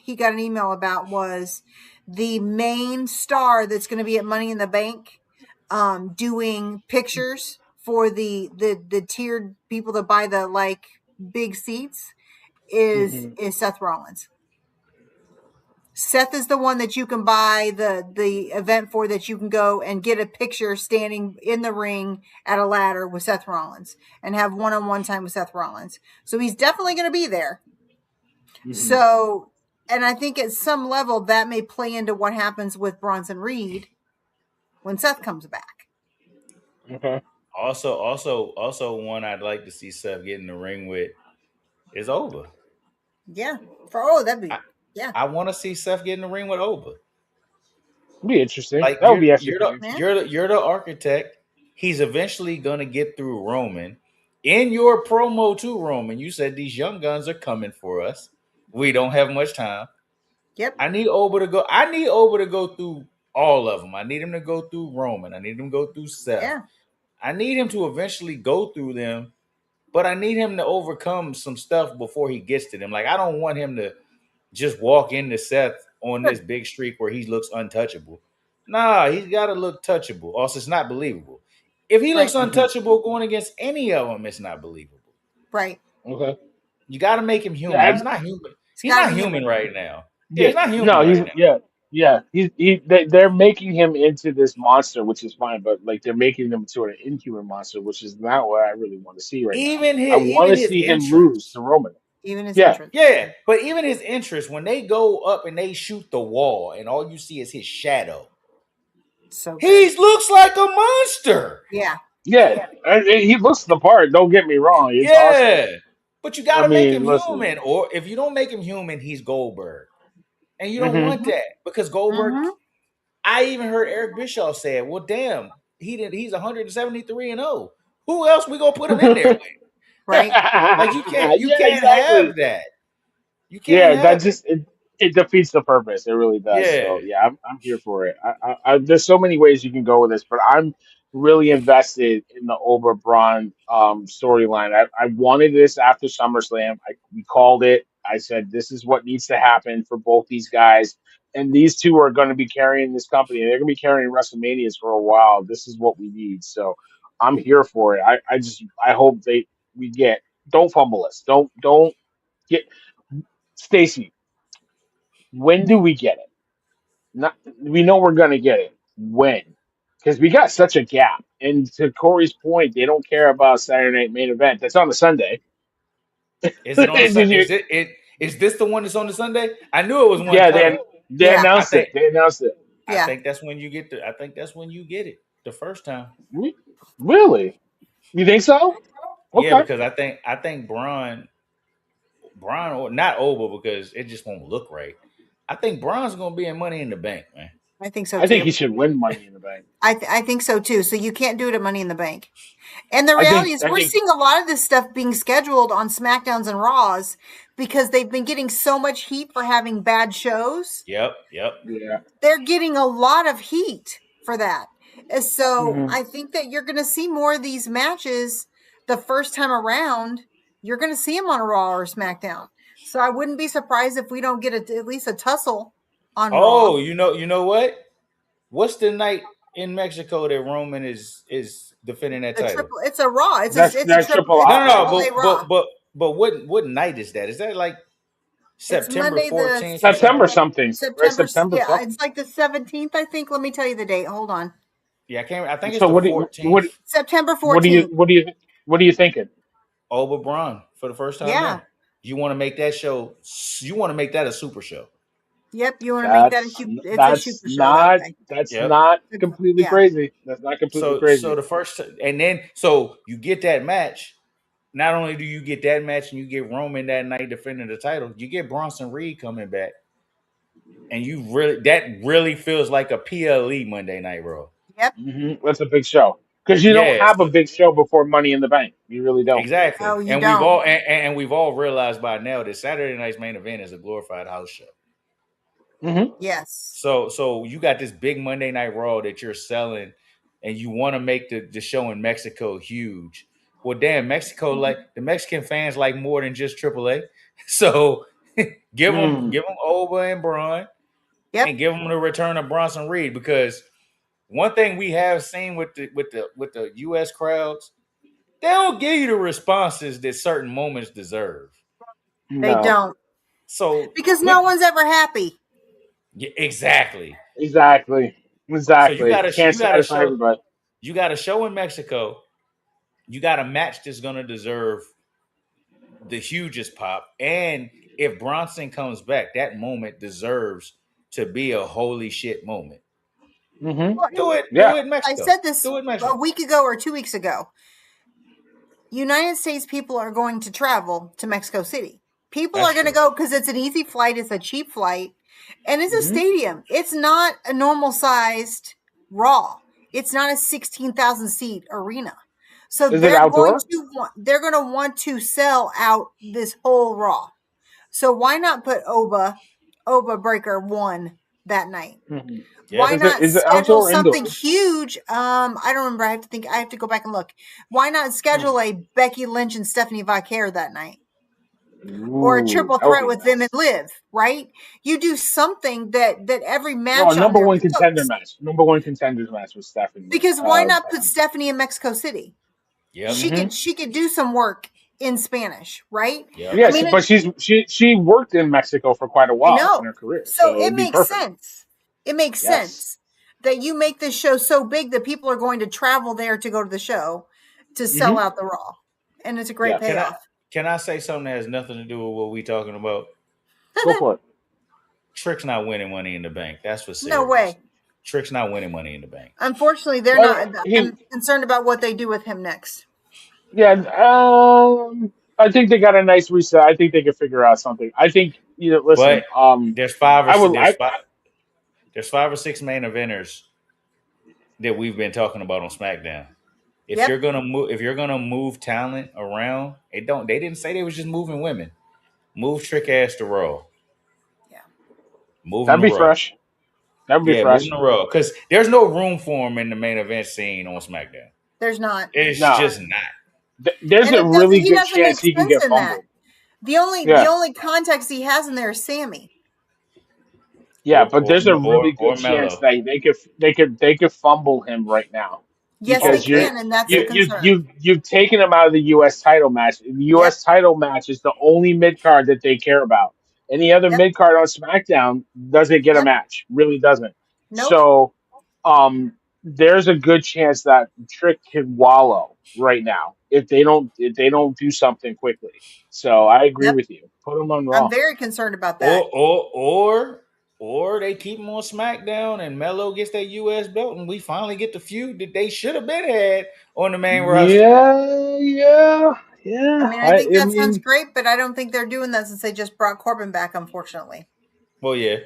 he got an email about was the main star that's going to be at Money in the Bank doing pictures for the tiered people that buy the like big seats is hmm Seth Rollins. Seth is the one that you can buy the event for, that you can go and get a picture standing in the ring at a ladder with Seth Rollins and have one-on-one time with Seth Rollins. So he's definitely going to be there. hmm So, and I think at some level that may play into what happens with Bronson Reed when Seth comes back. Okay. Also, one I'd like to see Seth get in the ring with is Oba. Yeah. That'd I, be, yeah. I want to see Seth get in the ring with Oba. Be interesting. Like That would be actually pretty Yeah. interesting. you're the architect. He's eventually gonna get through Roman. In your promo to Roman, you said these young guns are coming for us. We don't have much time. Yep. I need Oba to go. I need Oba to go through all of them. I need him to go through Roman. I need him to go through Seth. Yeah. I need him to eventually go through them, but I need him to overcome some stuff before he gets to them. Like I don't want him to just walk into Seth on Sure. this big streak where he looks untouchable. Nah, he's got to look touchable. Also, it's not believable. If he looks Right. Hmm untouchable going against any of them, it's not believable. Right. Okay. You got to make him Yeah. human. He's not human. It's He's got to not be him. human right now. Yeah, Yeah, he's not human no, right now. they're making him into this monster, which is fine, but like they're making him to an inhuman monster, which is not what I really want to see right now. I want Even to his see him lose entrance. to Roman. Even his Yeah, entrance. Yeah, but even his entrance when they go up and they shoot the wall and all you see is his shadow. So good. He looks like a monster. Yeah. yeah, and he looks the part. Don't get me wrong, it's awesome. Yeah. But you I got to make him mean, listen. human. Or if you don't make him human, he's Goldberg. And you don't want hmm that because Goldberg, Mm-hmm. I even heard Eric Bischoff say it. Well, damn, he's 173 and 0. Who else we gonna put him in there with? Right. Like you Yeah, can't have exactly. that. You can't Yeah, have that it. just it defeats the purpose. It really does. Yeah. So yeah, I'm here for it. There's so many ways you can go with this, but I'm really invested in the Ober-Braun storyline. I wanted this after SummerSlam. We called it. I said this is what needs to happen for both these guys, and these two are going to be carrying this company. They're going to be carrying WrestleManias for a while. This is what we need. So I'm here for it. I hope we get. Don't fumble us. Don't get Stacy. When do we get it? Not, we know we're going to get it. When? Because we got such a gap. And to Corey's point, they don't care about Saturday Night Main Event. That's on the Sunday. Is it on the Did you? is this the one that's on the Sunday? I knew it was one Yeah, coming. they Yeah. I announced think it. They announced it. Yeah. I think that's when you get it the first time. Really? You think so? Yeah, Okay. because I think Braun Braun or not Oba because it just won't look right. I think Braun's gonna be in Money in the Bank, man. I think so I think too. he should win Money in the Bank. I think so too. So you can't do it at Money in the Bank. And the I reality think is, I we're think seeing a lot of this stuff being scheduled on SmackDowns and Raws because they've been getting so much heat for having bad shows. Yep. yeah. They're getting a lot of heat for that. And so Mhm. I think that you're going to see more of these matches the first time around. You're going to see them on a Raw or SmackDown. So I wouldn't be surprised if we don't get at least a tussle on Raw. Oh, you know what? What's the night in Mexico that Roman is defending that The title? triple, it's a Raw. That's Triple No, It's a I. no, triple no. A Raw. But what night is that? Is that like It's September Monday the 14th or something? September something, right? September. September Yeah, something. it's like the 17th, I think. Let me tell you the date. Hold on. Yeah, I can't. I think it's So the 14th. September what do you 14th. what are you thinking? Oba Braun for the first time Yeah. there. You want to make that show? You want to make that a super show? Yep. You want to make that a it's a super show that way. That's Yep. not completely Yeah. crazy. That's not completely So crazy. the first and then so you get that match. Not only do you get that match and you get Roman that night defending the title, you get Bronson Reed coming back, and that really feels like a PLE Monday Night Raw. Yep. That's a big show because you don't Yeah, have a so big show before Money in the Bank. You really don't. exactly. Oh, you And don't. we've all realized by now that Saturday night's main event is a glorified house show. Mm-hmm. Yes. So you got this big Monday Night Raw that you're selling, and you want to make the show in Mexico huge. Well, damn, Mexico like the Mexican fans like more than just AAA. So give them Oba and Braun, Yep. and give them the return of Bronson Reed, because one thing we have seen with the U.S. crowds, they don't give you the responses that certain moments deserve. They No, don't. So Because no one's ever happy. yeah, exactly. exactly. So you Exactly. gotta Can't you gotta satisfy show everybody. you got a show in Mexico. You got a match that's gonna deserve the hugest pop, and if Bronson comes back, that moment deserves to be a holy shit moment. Mm-hmm. Well, Do Yeah. it in I Mexico. said this Do it in a Mexico. week ago or 2 weeks ago. United States people are going to travel to Mexico City. People That's are going to true. go because it's an easy flight. It's a cheap flight. And it's a Mhm. stadium. It's not a normal sized Raw. It's not a 16,000 seat arena. So Is it outdoor? they're going to want to sell out this whole Raw. So why not put Oba Breaker 1 that night? Mhm. Yeah. Why not Is it schedule outdoor or something indoor? huge? I don't remember. I have to go back and look. Why not schedule a Becky Lynch and Stephanie Vicaire that night? Or a Ooh, triple that would threat be with them and nice. Liv, right? You do something that every No, match on number there one contender looks. match. Number one contenders match with Stephanie. Because why not put Stephanie in Mexico City? Yep. She could do some work in Spanish, right? Yep. I Yes, mean, but she worked in Mexico for quite a I while in know. her career, So so it it'd be makes perfect. sense. It makes Yes. sense that you make this show so big that people are going to travel there to go to the show to sell out the Raw. And it's a great Yes. payoff. Can I say something that has nothing to do with what we talking about? Go for it. Trick's not winning Money in the Bank. That's for No serious. way. Trick's not winning Money in the Bank. Unfortunately, they're Well, not. I'm concerned about what they do with him next. yeah. I think they got a nice reset. I think they can figure out something. I think listen. But there's five or I would. there's 5 or 6 main eventers that we've been talking about on SmackDown. If Yep. you're gonna move talent around, they didn't say they was just moving women. Move Trick ass to Raw. Yeah. Move him That'd to be Raw. fresh. That'd be Yeah, move fresh. him to Raw. Because there's no room for him in the main event scene on SmackDown. There's not. It's No, just not. there's And a it doesn't. really He good doesn't make chance he can sense get in that. fumbled. The Yeah. only context he has in there is Sammy. Yeah, but there's a really Or good chance Mello. that they could fumble him right now Yes, they because Oh, can, and that's the concern. you've taken him out of the U.S. title match. And the Yep. U.S. title match is the only mid card that they care about. Any other Yep. mid card on SmackDown doesn't get a Yep. match. Really doesn't. Nope. So, there's a good chance that Trick can wallow right now if they don't do something quickly. So I agree Yep. with you. Put him on I'm Raw. very concerned about that. or they keep him on SmackDown and Mello gets that US belt and we finally get the feud that they should have been had on the main roster. Yeah, Yeah, I mean, I think that sounds great, but I don't think they're doing that since they just brought Corbin back, unfortunately. Well, yeah.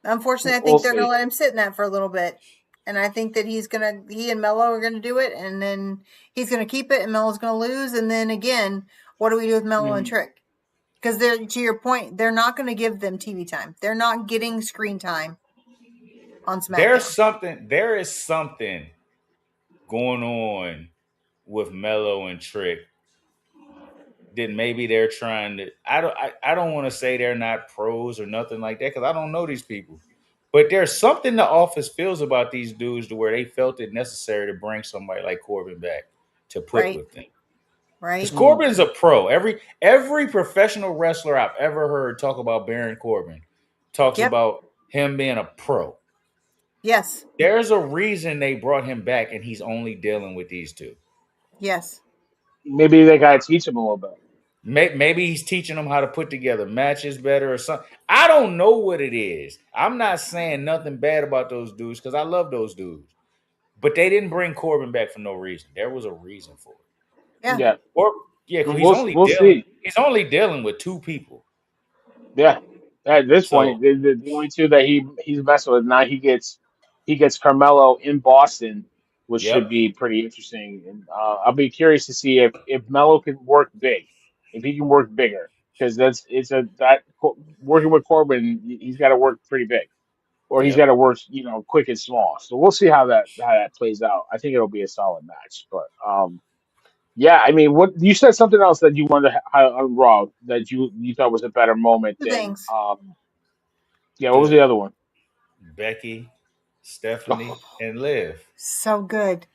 Unfortunately, I we'll think they're going see. to let him sit in that for a little bit. And I think that he and Mello are going to do it, and then he's going to keep it, and Mello's going to lose. And then again, what do we do with Mello and Trick? Because to your point, they're not going to give them TV time. They're not getting screen time on SmackDown. There is something going on with Mello and Trick. Then maybe they're trying to. I don't want to say they're not pros or nothing like that because I don't know these people. But there's something the office feels about these dudes to where they felt it necessary to bring somebody like Corbin back to put with them. Because Right. Corbin's a pro. Every professional wrestler I've ever heard talk about Baron Corbin talks about him being a pro. Yes. There's a reason they brought him back, and he's only dealing with these two. Yes. Maybe they gotta teach him a little bit. Maybe he's teaching them how to put together matches better or something. I don't know what it is. I'm not saying nothing bad about those dudes because I love those dudes. But they didn't bring Corbin back for no reason. There was a reason for it. Yeah. Because We'll see. he's only dealing with two people. Yeah. At this point, So the only two that he's messing with now, he gets Carmelo in Boston, which should yep. be pretty interesting. And I'll be curious to see if Melo can work big, if he can work bigger, because working with Corbin, he's got to work pretty big, or he's got Yep. to work quick and small. So we'll see how that plays out. I think it'll be a solid match, but yeah, I mean, what you said something else that you wanted to highlight on Raw that you thought was a better moment Two than things. yeah. What was the The other one? Becky, Stephanie, and Liv. So good.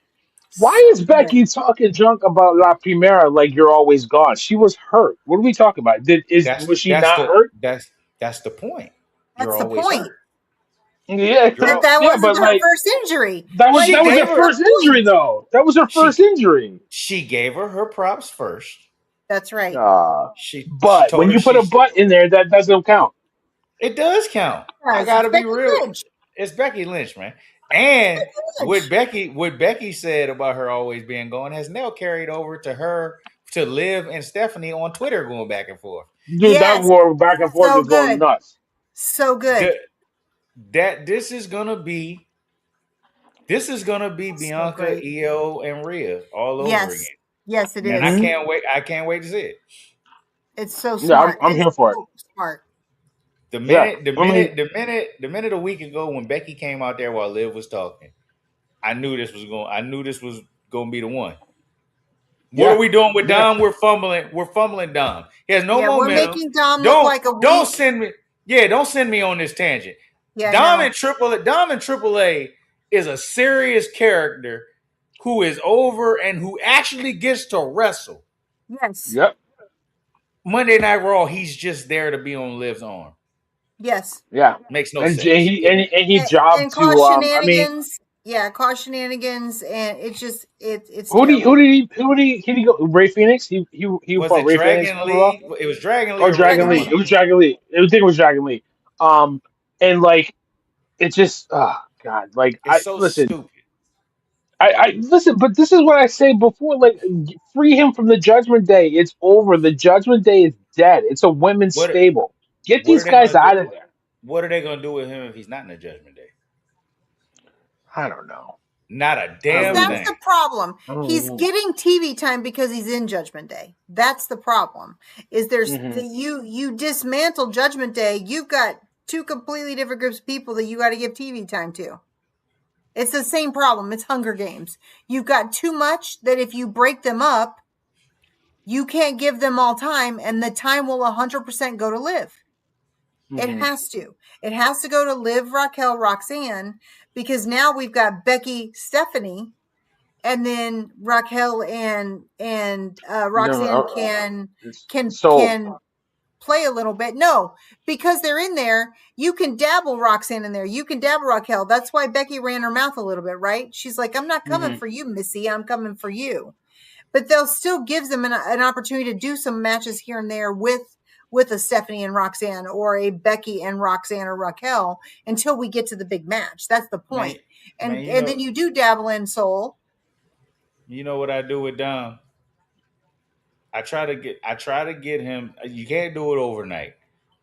Why So is Becky talking junk about La Primera like you're always gone? She was hurt. What are we talking about? Was she That's not hurt? that's the point. You're That's the always point. hurt. Yeah, That yeah, wasn't but her like first injury. She that was her gave her first injury though. That was her first she injury. she gave her props first. That's right. She But when told her you put a butt in there, that doesn't count. it does count. I It's gotta be Becky real. Lynch. It's Becky Lynch, man. And Lynch. what Becky said about her always being gone has now carried over to her to Liv and Stephanie on Twitter going back and forth. Dude, that Yes. war back and forth So is going good. nuts. So good. This is gonna be Bianca, great. Io, and Rhea all over again. Yes, it And is. I can't wait to see it. It's so Yeah, smart. I'm It's here for it. so smart. Yeah, I mean, The minute a week ago when Becky came out there while Liv was talking, I knew this was going to be the one. What are yeah, we doing with yeah. Dom? We're fumbling Dom. He has no Yeah, we're momentum. making Dom look like a Don't weak. send me. Yeah, don't send me on this tangent. Yeah, Dom no. and Triple A is a serious character who is over and who actually gets to wrestle. Yes. Yep. Monday Night Raw, he's just there to be on Liv's arm. Yes. Yeah. Makes no And sense. he jobbed And to cause I mean, shenanigans. Yeah, cause shenanigans, and it's just it's who terrible. did he go? Ray Phoenix? He Was fought it Ray Phoenix Dragon on the Raw? Lee? It was Dragon Lee Oh, or Ray Dragon Lee. Phoenix. It was Dragon Lee. I think it was Dragon Lee. And like it just God, like It's so stupid. I listen, but this is what I say before, like free him from the Judgment Day. It's over. The Judgment Day is dead. It's a women's What stable. Get what are these they guys gonna do? out of there. What are they gonna do with him if he's not in the Judgment Day? I don't know. Not a I don't damn know. That's thing. the problem. I don't He's know. getting TV time because he's in Judgment Day. That's the problem. Is you dismantle Judgment Day, you've got two completely different groups of people that you got to give TV time to. It's the same problem. It's Hunger Games. You've got too much that if you break them up, you can't give them all time, and the time will 100% go to Liv. It has to. It has to go to Liv, Raquel, Roxanne, because now we've got Becky, Stephanie, and then Raquel and Roxanne can play a little bit. No, because they're in there, you can dabble Roxanne in there. You can dabble Raquel. That's why Becky ran her mouth a little bit, right? She's like, I'm not coming for you, Missy. I'm coming for you. But they'll still give them an opportunity to do some matches here and there with a Stephanie and Roxanne or a Becky and Roxanne or Raquel until we get to the big match. That's the point. And then you do dabble in Soul. You know what I do with Dom? I try to get him. You can't do it overnight,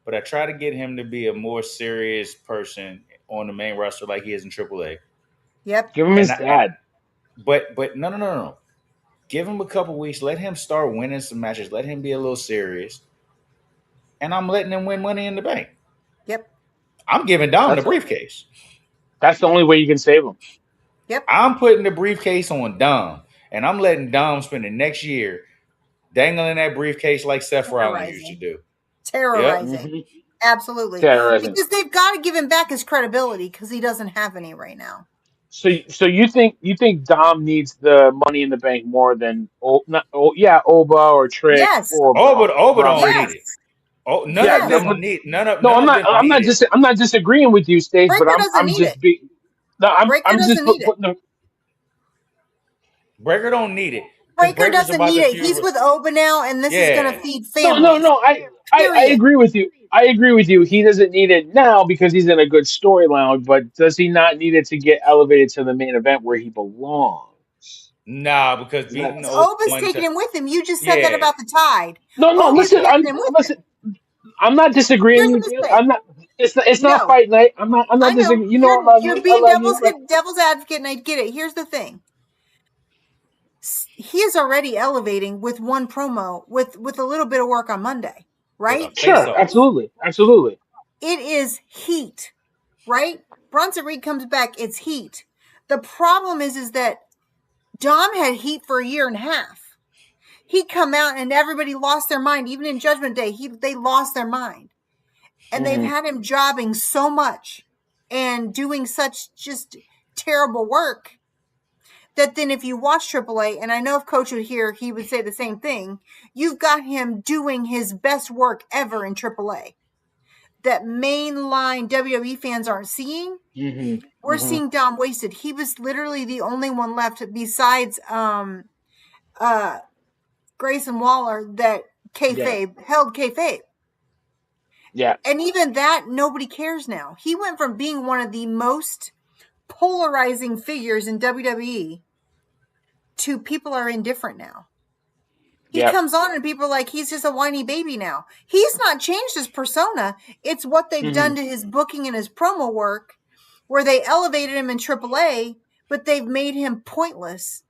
but I try to get him to be a more serious person on the main roster like he is in AAA. Yep. Give him And his I, dad. but no. Give him a couple weeks. Let him start winning some matches. Let him be a little serious. And I'm letting him win Money in the Bank. Yep. I'm giving Dom the That's briefcase. that's the only way you can save him. Yep. I'm putting the briefcase on Dom, and I'm letting Dom spend the next year dangling that briefcase like Seth Rollins used to Terrorizing. do. Yep. Terrorizing. Mm-hmm. Absolutely. Terrorism. Because they've got to give him back his credibility because he doesn't have any right now. So you think Dom needs the Money in the Bank more than Oba or Trick Yes. or Oba Braun don't Breaker? need Yes. it. Oh, Yeah, no, but no, none of them I'm need not it. I'm not disagreeing with you, Stage, but Breaker I'm doesn't I'm need it. just be no, Breaker I'm just doesn't need it. putting the Breaker don't need it because Breaker Breaker's doesn't about need to it. feud He's with. with Oba now, and this is going to Yeah, feed no no families. no I Period. agree with you. I agree with you. He doesn't need it now because he's in a good storyline, but does he not need it to get elevated to the main event where he belongs? nah, because Is that beating Oba Oba's one taking time. him with him. You just said that Yeah, about the Tide. no Oba's listen taking him with him. I'm not disagreeing Here's with what you. I say. It's not No, fight night. I'm not I know disagreeing. You know you're I being love you, but devil's advocate, and I get it. Here's the thing: he is already elevating with one promo, with a little bit of work on Monday, with a right? face sure, off. absolutely. It is heat, right? Bronson Reed comes back. It's heat. The problem is that Dom had heat for a year and a half. He come out and everybody lost their mind. Even in Judgment Day, they lost their mind. And they've Hmm. had him jobbing so much and doing such just terrible work that then if you watch AAA, and I know if Coach would hear, he would say the same thing, you've got him doing his best work ever in AAA that mainline WWE fans aren't seeing. Hmm. We're Hmm. seeing Dom wasted. He was literally the only one left besides Grayson Waller that Yeah, held kayfabe. yeah, And even that, nobody cares now. He went from being one of the most polarizing figures in WWE to people are indifferent now. He yeah. comes on and people are like, he's just a whiny baby now. He's not changed his persona. It's what they've Hmm. done to his booking and his promo work, where they elevated him in AAA, but they've made him pointless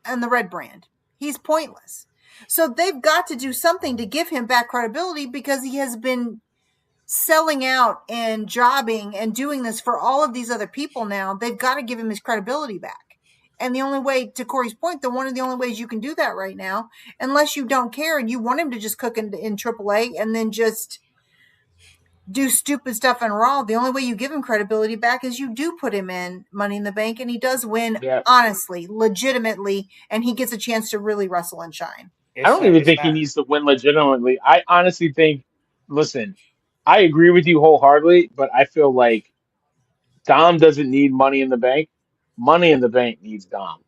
on the red brand. He's pointless. So they've got to do something to give him back credibility because he has been selling out and jobbing and doing this for all of these other people now. They've got to give him his credibility back. And the only way, to Corey's point, one of the only ways you can do that right now, unless you don't care and you want him to just cook in AAA and then just do stupid stuff in Raw, the only way you give him credibility back is you do put him in Money in the Bank, and he does win Yeah. honestly, legitimately, and he gets a chance to really wrestle and shine. I It's don't not. even It's think he not. needs to win legitimately. I honestly think, listen, I agree with you wholeheartedly, but I feel like Dom doesn't need Money in the Bank. Money in the Bank needs Dom.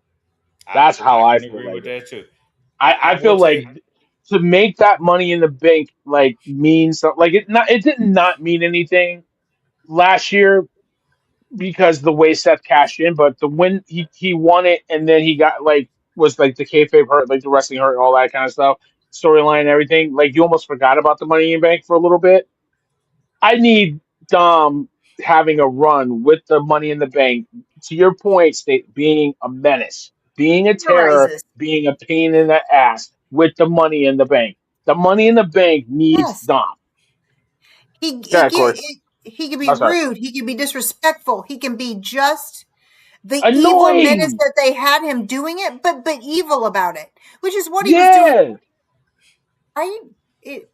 That's how I I can feel agree like with it. that too. I I will feel tell you. like to make that Money in the Bank like mean something, like it did not mean anything last year because the way Seth cashed in, but the win he won it and then he got like was like the kayfabe hurt, like the wrestling hurt, and all that kind of stuff, storyline and everything. Like you almost forgot about the Money in the Bank for a little bit. I need Dom having a run with the Money in the Bank. To your point, State being a menace, being a terror, Theorizes. being a pain in the ass with the Money in the Bank. The Money in the Bank needs Yes. Dom. He he Yeah, of can course. he can be I'm sorry. rude. He can be disrespectful. He can be just the evil menace Annoying. that they had him doing it, but evil about it, which is what he was doing. Yeah, Right? It,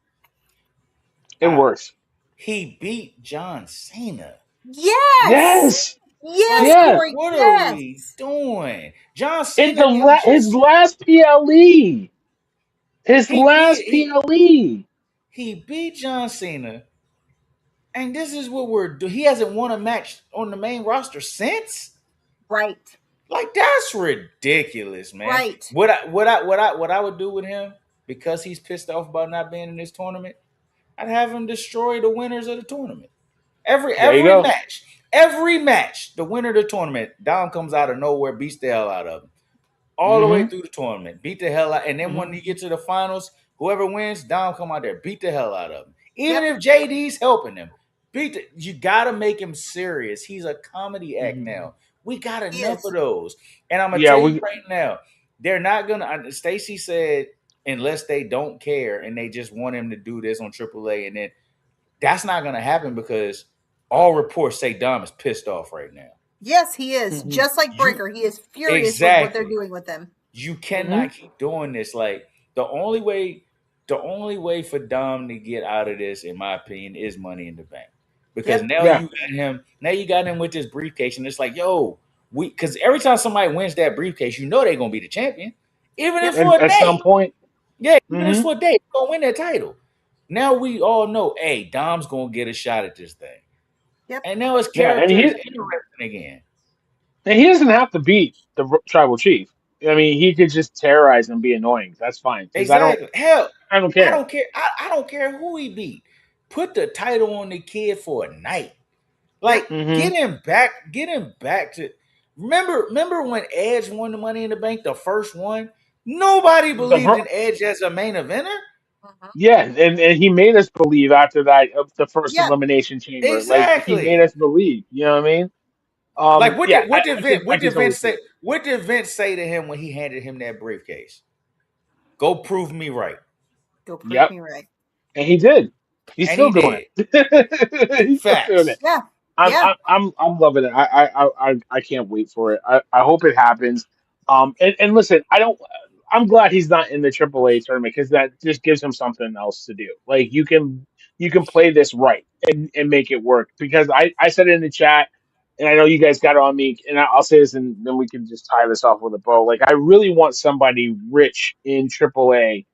it I, works. he beat John Cena. yes, Yes. yes, Like, Yeah. Corey, what are yes, we doing? John In Cena didn't his just. last PLE. His He beat last PLE. he beat John Cena, and this is what we're doing. He hasn't won a match on the main roster since. right, Like that's ridiculous, man. right. What I would do with him because he's pissed off about not being in this tournament. I'd have him destroy the winners of the tournament. Every There you every go. match, every match, the winner of the tournament, Dom comes out of nowhere, beats the hell out of him. all the way Mm-hmm. through the tournament, beat the hell out. And then Mm-hmm. when you get to the finals, whoever wins, Dom come out there, beat the hell out of him. Even Yep. if JD's helping him, you gotta make him serious. He's a comedy act Mm-hmm. now. We got He enough of is. those. And I'm gonna Yeah, tell you we. right now, they're not gonna. Stacy said unless they don't care and they just want him to do this on AAA, and then that's not gonna happen because all reports say Dom is pissed off right now. Yes, he is. Mm-hmm. Just like You Breaker, he is furious with what they're exactly. doing with him. You Mm-hmm. cannot keep doing this. Like the only way for Dom to get out of this, in my opinion, is Money in the Bank. Because Yep. now Yeah, you got him with this briefcase, and it's like, yo, because every time somebody wins that briefcase, you know they're gonna be the champion, even if Yep. for a at some day. point. Yeah, even if Mm-hmm. for a day, they're gonna win that title. Now we all know, hey, Dom's gonna get a shot at this thing, Yep. and now his Yeah, character is interesting again. and he doesn't have to beat the tribal chief. I mean, he could just terrorize and be annoying. That's fine because Exactly. Hell, I don't I care. don't care. I don't care who he beat. Put the title on the kid for a night. Yep. Like Mm-hmm. get him back to remember when Edge won the Money in the Bank, the first one? Nobody The believed pro- in Edge as a main eventer. Uh-huh. yeah, and he made us believe after that of the first Yep. elimination chamber. Like he made Exactly. us believe. You know what I mean? Like Yeah, I What can did totally Vince see say? it. What did Vince say to him when he handed him that briefcase? Go prove me right. Go prove Yep, me right. and he did. He's And still he doing did. it. He's still doing it. Facts. Yeah. Yeah. I'm loving it. I can't wait for it. I hope it happens. And listen, I don't. I'm glad he's not in the AAA tournament because that just gives him something else to do. Like you can play this right and make it work. Because I said it in the chat, and I know you guys got it on me, and I'll say this, and then we can just tie this off with a bow. Like I really want somebody rich in AAA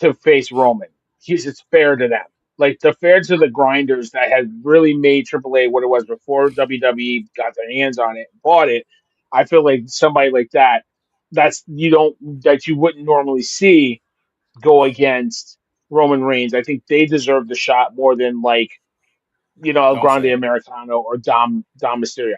to face Roman. It's fair to them, like the fair to the grinders that had really made AAA what it was before WWE got their hands on it, and bought it. I feel like somebody like that, that you wouldn't normally see go against Roman Reigns. I think they deserve the shot more than like El Don't Grande say it. Americano or Dom Mysterio.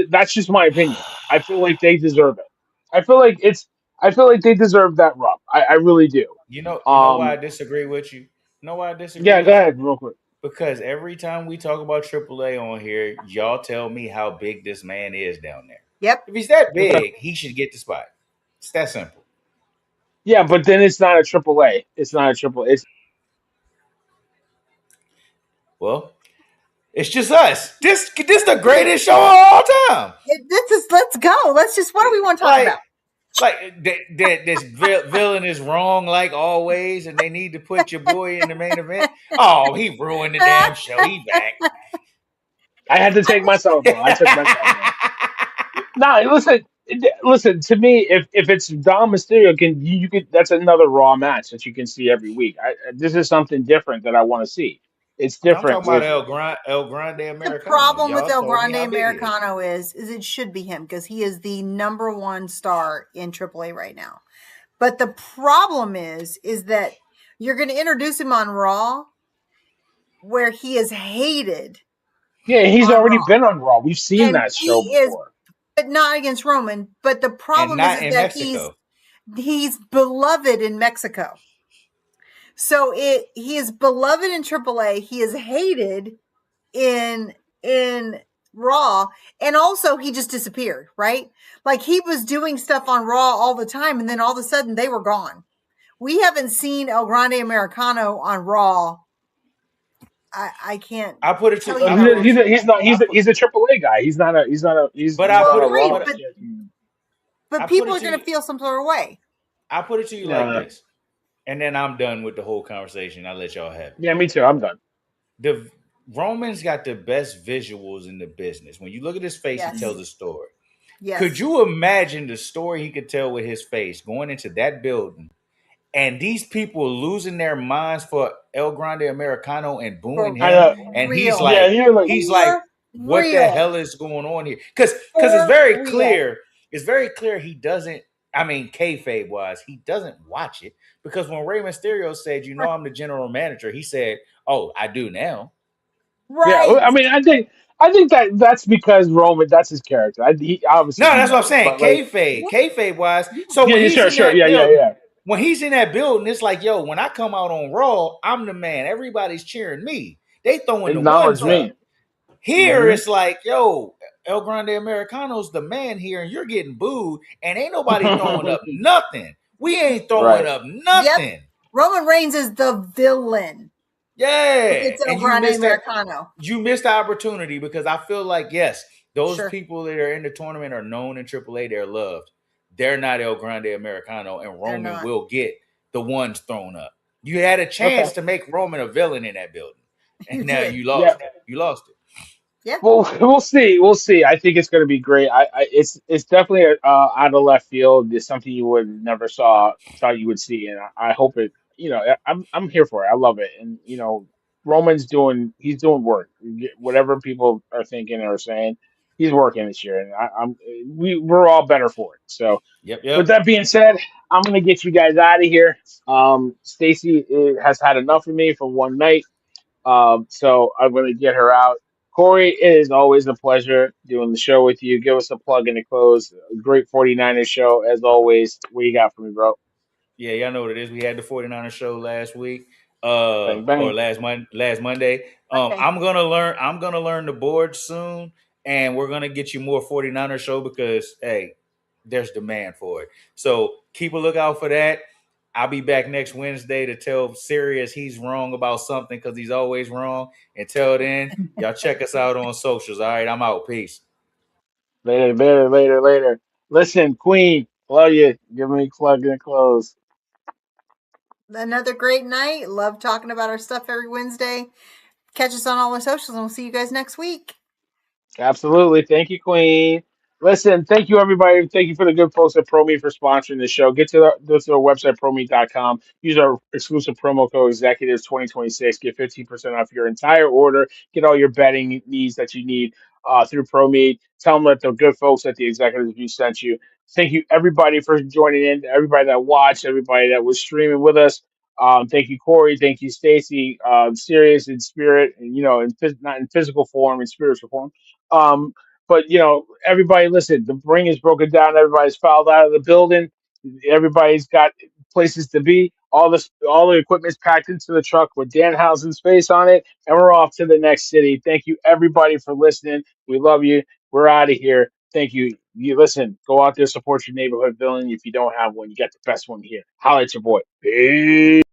That's just my opinion. I feel like they deserve it. I feel like it's. I feel like they deserve that rub. I really do. You know why I Um, disagree with you? You know why I disagree yeah, go with you? ahead, real quick. Because every time we talk about AAA on here, y'all tell me how big this man is down there. Yep. If he's that Okay. big, he should get the spot. It's that simple. Yeah, but then it's not a triple A. It's not a triple. It's Well, it's just us. This the greatest show of all time. This is. Let's go. Let's just. What do we want to talk Like about? this villain is wrong like always, and they need to put your boy in the main event. Oh, he ruined the damn show. He back. I had to take myself though. I took myself though. No, listen. To me, if it's Dom Mysterio, you could that's another Raw match that you can see every week. This is something different that I want to see. It's No, I'm different talking about with El Grande The Americano. problem with Y'all El told me Grande how big he is. Americano is it should be him because he is the number one star in AAA right now. But the problem is that you're going to introduce him on Raw where he is hated yeah. He's on already Raw. been on Raw. We've seen And that he show is, before. but not against Roman. But the And problem not is in that Mexico. he's beloved in Mexico. So he is beloved in AAA. He is hated in Raw, and also he just disappeared, right? Like he was doing stuff on Raw all the time, and then all of a sudden they were gone. We haven't seen El Grande Americano on Raw. I can't I put it tell to you I how put it long. He's to he's not I put he's a triple A guy. but I He's Well, put not a it Raw. agreed, but but I put people it are to going you to feel some sort of way. I put it to you like Nah. this. And then I'm done with the whole conversation. I'll let y'all have it. Yeah, me too. I'm done. The Roman's got the best visuals in the business. When you look at his face, he tells Yes, a story. Could yes, you imagine the story he could tell with his face going into that building and these people losing their minds for El Grande Americano and booing for I him? know. And real, Yeah, you're like he's like, for what the real, hell is going on here? Because for real. it's very clear he doesn't. I mean, kayfabe wise, he doesn't watch it because when Rey Mysterio said, "You know, I'm the general manager," he said, "Oh, I do now." Yeah, Right. I mean, I think that that's because Roman, that's his character. No, Obviously he that's what I'm knows, saying. but like, Yeah. Kayfabe wise. So yeah, when yeah, he's sure, in sure, that yeah, yeah, building, yeah. it's like, yo, when I come out on Raw, I'm the man. Everybody's cheering me. They throwing the Acknowledge ones up. me. Here Hmm. it's like, yo, El Grande Americano's the man here, and you're getting booed, and ain't nobody throwing up nothing. We ain't throwing Right. up Yep. nothing. Roman Reigns is the villain. Yeah. It's El And you Grande missed that. Americano. You missed the opportunity because I feel like, yes, those Sure. people that are in the tournament are known in AAA, they're loved. They're not El Grande Americano, and They're Roman not. will get the ones thrown up. You had a Okay. chance to make Roman a villain in that building, and You now did. you Yeah. lost it. You lost it. Yeah. Well, we'll see. We'll see. I think it's going to be great. It's definitely out of left field. It's something you would never thought you would see, and I hope it. I'm here for it. I love it, and Roman's he's doing work. Whatever people are thinking or saying, he's working this year, and we're all better for it. So, Yep, with yep. that being said, I'm going to get you guys out of here. Stacy has had enough of me for one night. So I'm going to get her out. Corey, it is always a pleasure doing the show with you. Give us a plug in the close. A great 49ers show, as always. What you got for me, bro? Yeah, y'all know what it is. We had the 49ers show last week, Bang, or bang. last Monday. Okay. I'm gonna learn the board soon, and we're gonna get you more 49ers show because hey, there's demand for it. So keep a lookout for that. I'll be back next Wednesday to tell Sirius he's wrong about something because he's always wrong. Until then, y'all check us out on socials. All right, I'm out. Peace. Later, later, later, later. Listen, Queen, love you. Give me a plug in the close. Another great night. Love talking about our stuff every Wednesday. Catch us on all our socials, and we'll see you guys next week. Absolutely. Thank you, Queen. Listen, thank you, everybody. Thank you for the good folks at ProMe for sponsoring the show. Go to our website, ProMe.com. Use our exclusive promo code Executives 2026. Get 15% off your entire order. Get all your betting needs that you need through ProMe. Tell them that the good folks at the Executives View sent you. Thank you, everybody, for joining in. Everybody that watched, everybody that was streaming with us. Thank you, Corey. Thank you, Stacy. Serious in spirit, and not in physical form, in spiritual form. Um, but everybody, listen. The ring is broken down. Everybody's filed out of the building. Everybody's got places to be. All the equipment's packed into the truck with Danhausen's face on it, and we're off to the next city. Thank you, everybody, for listening. We love you. We're out of here. Thank you. You listen. Go out there, support your neighborhood villain. If you don't have one, you got the best one here. Holla at your boy. Peace.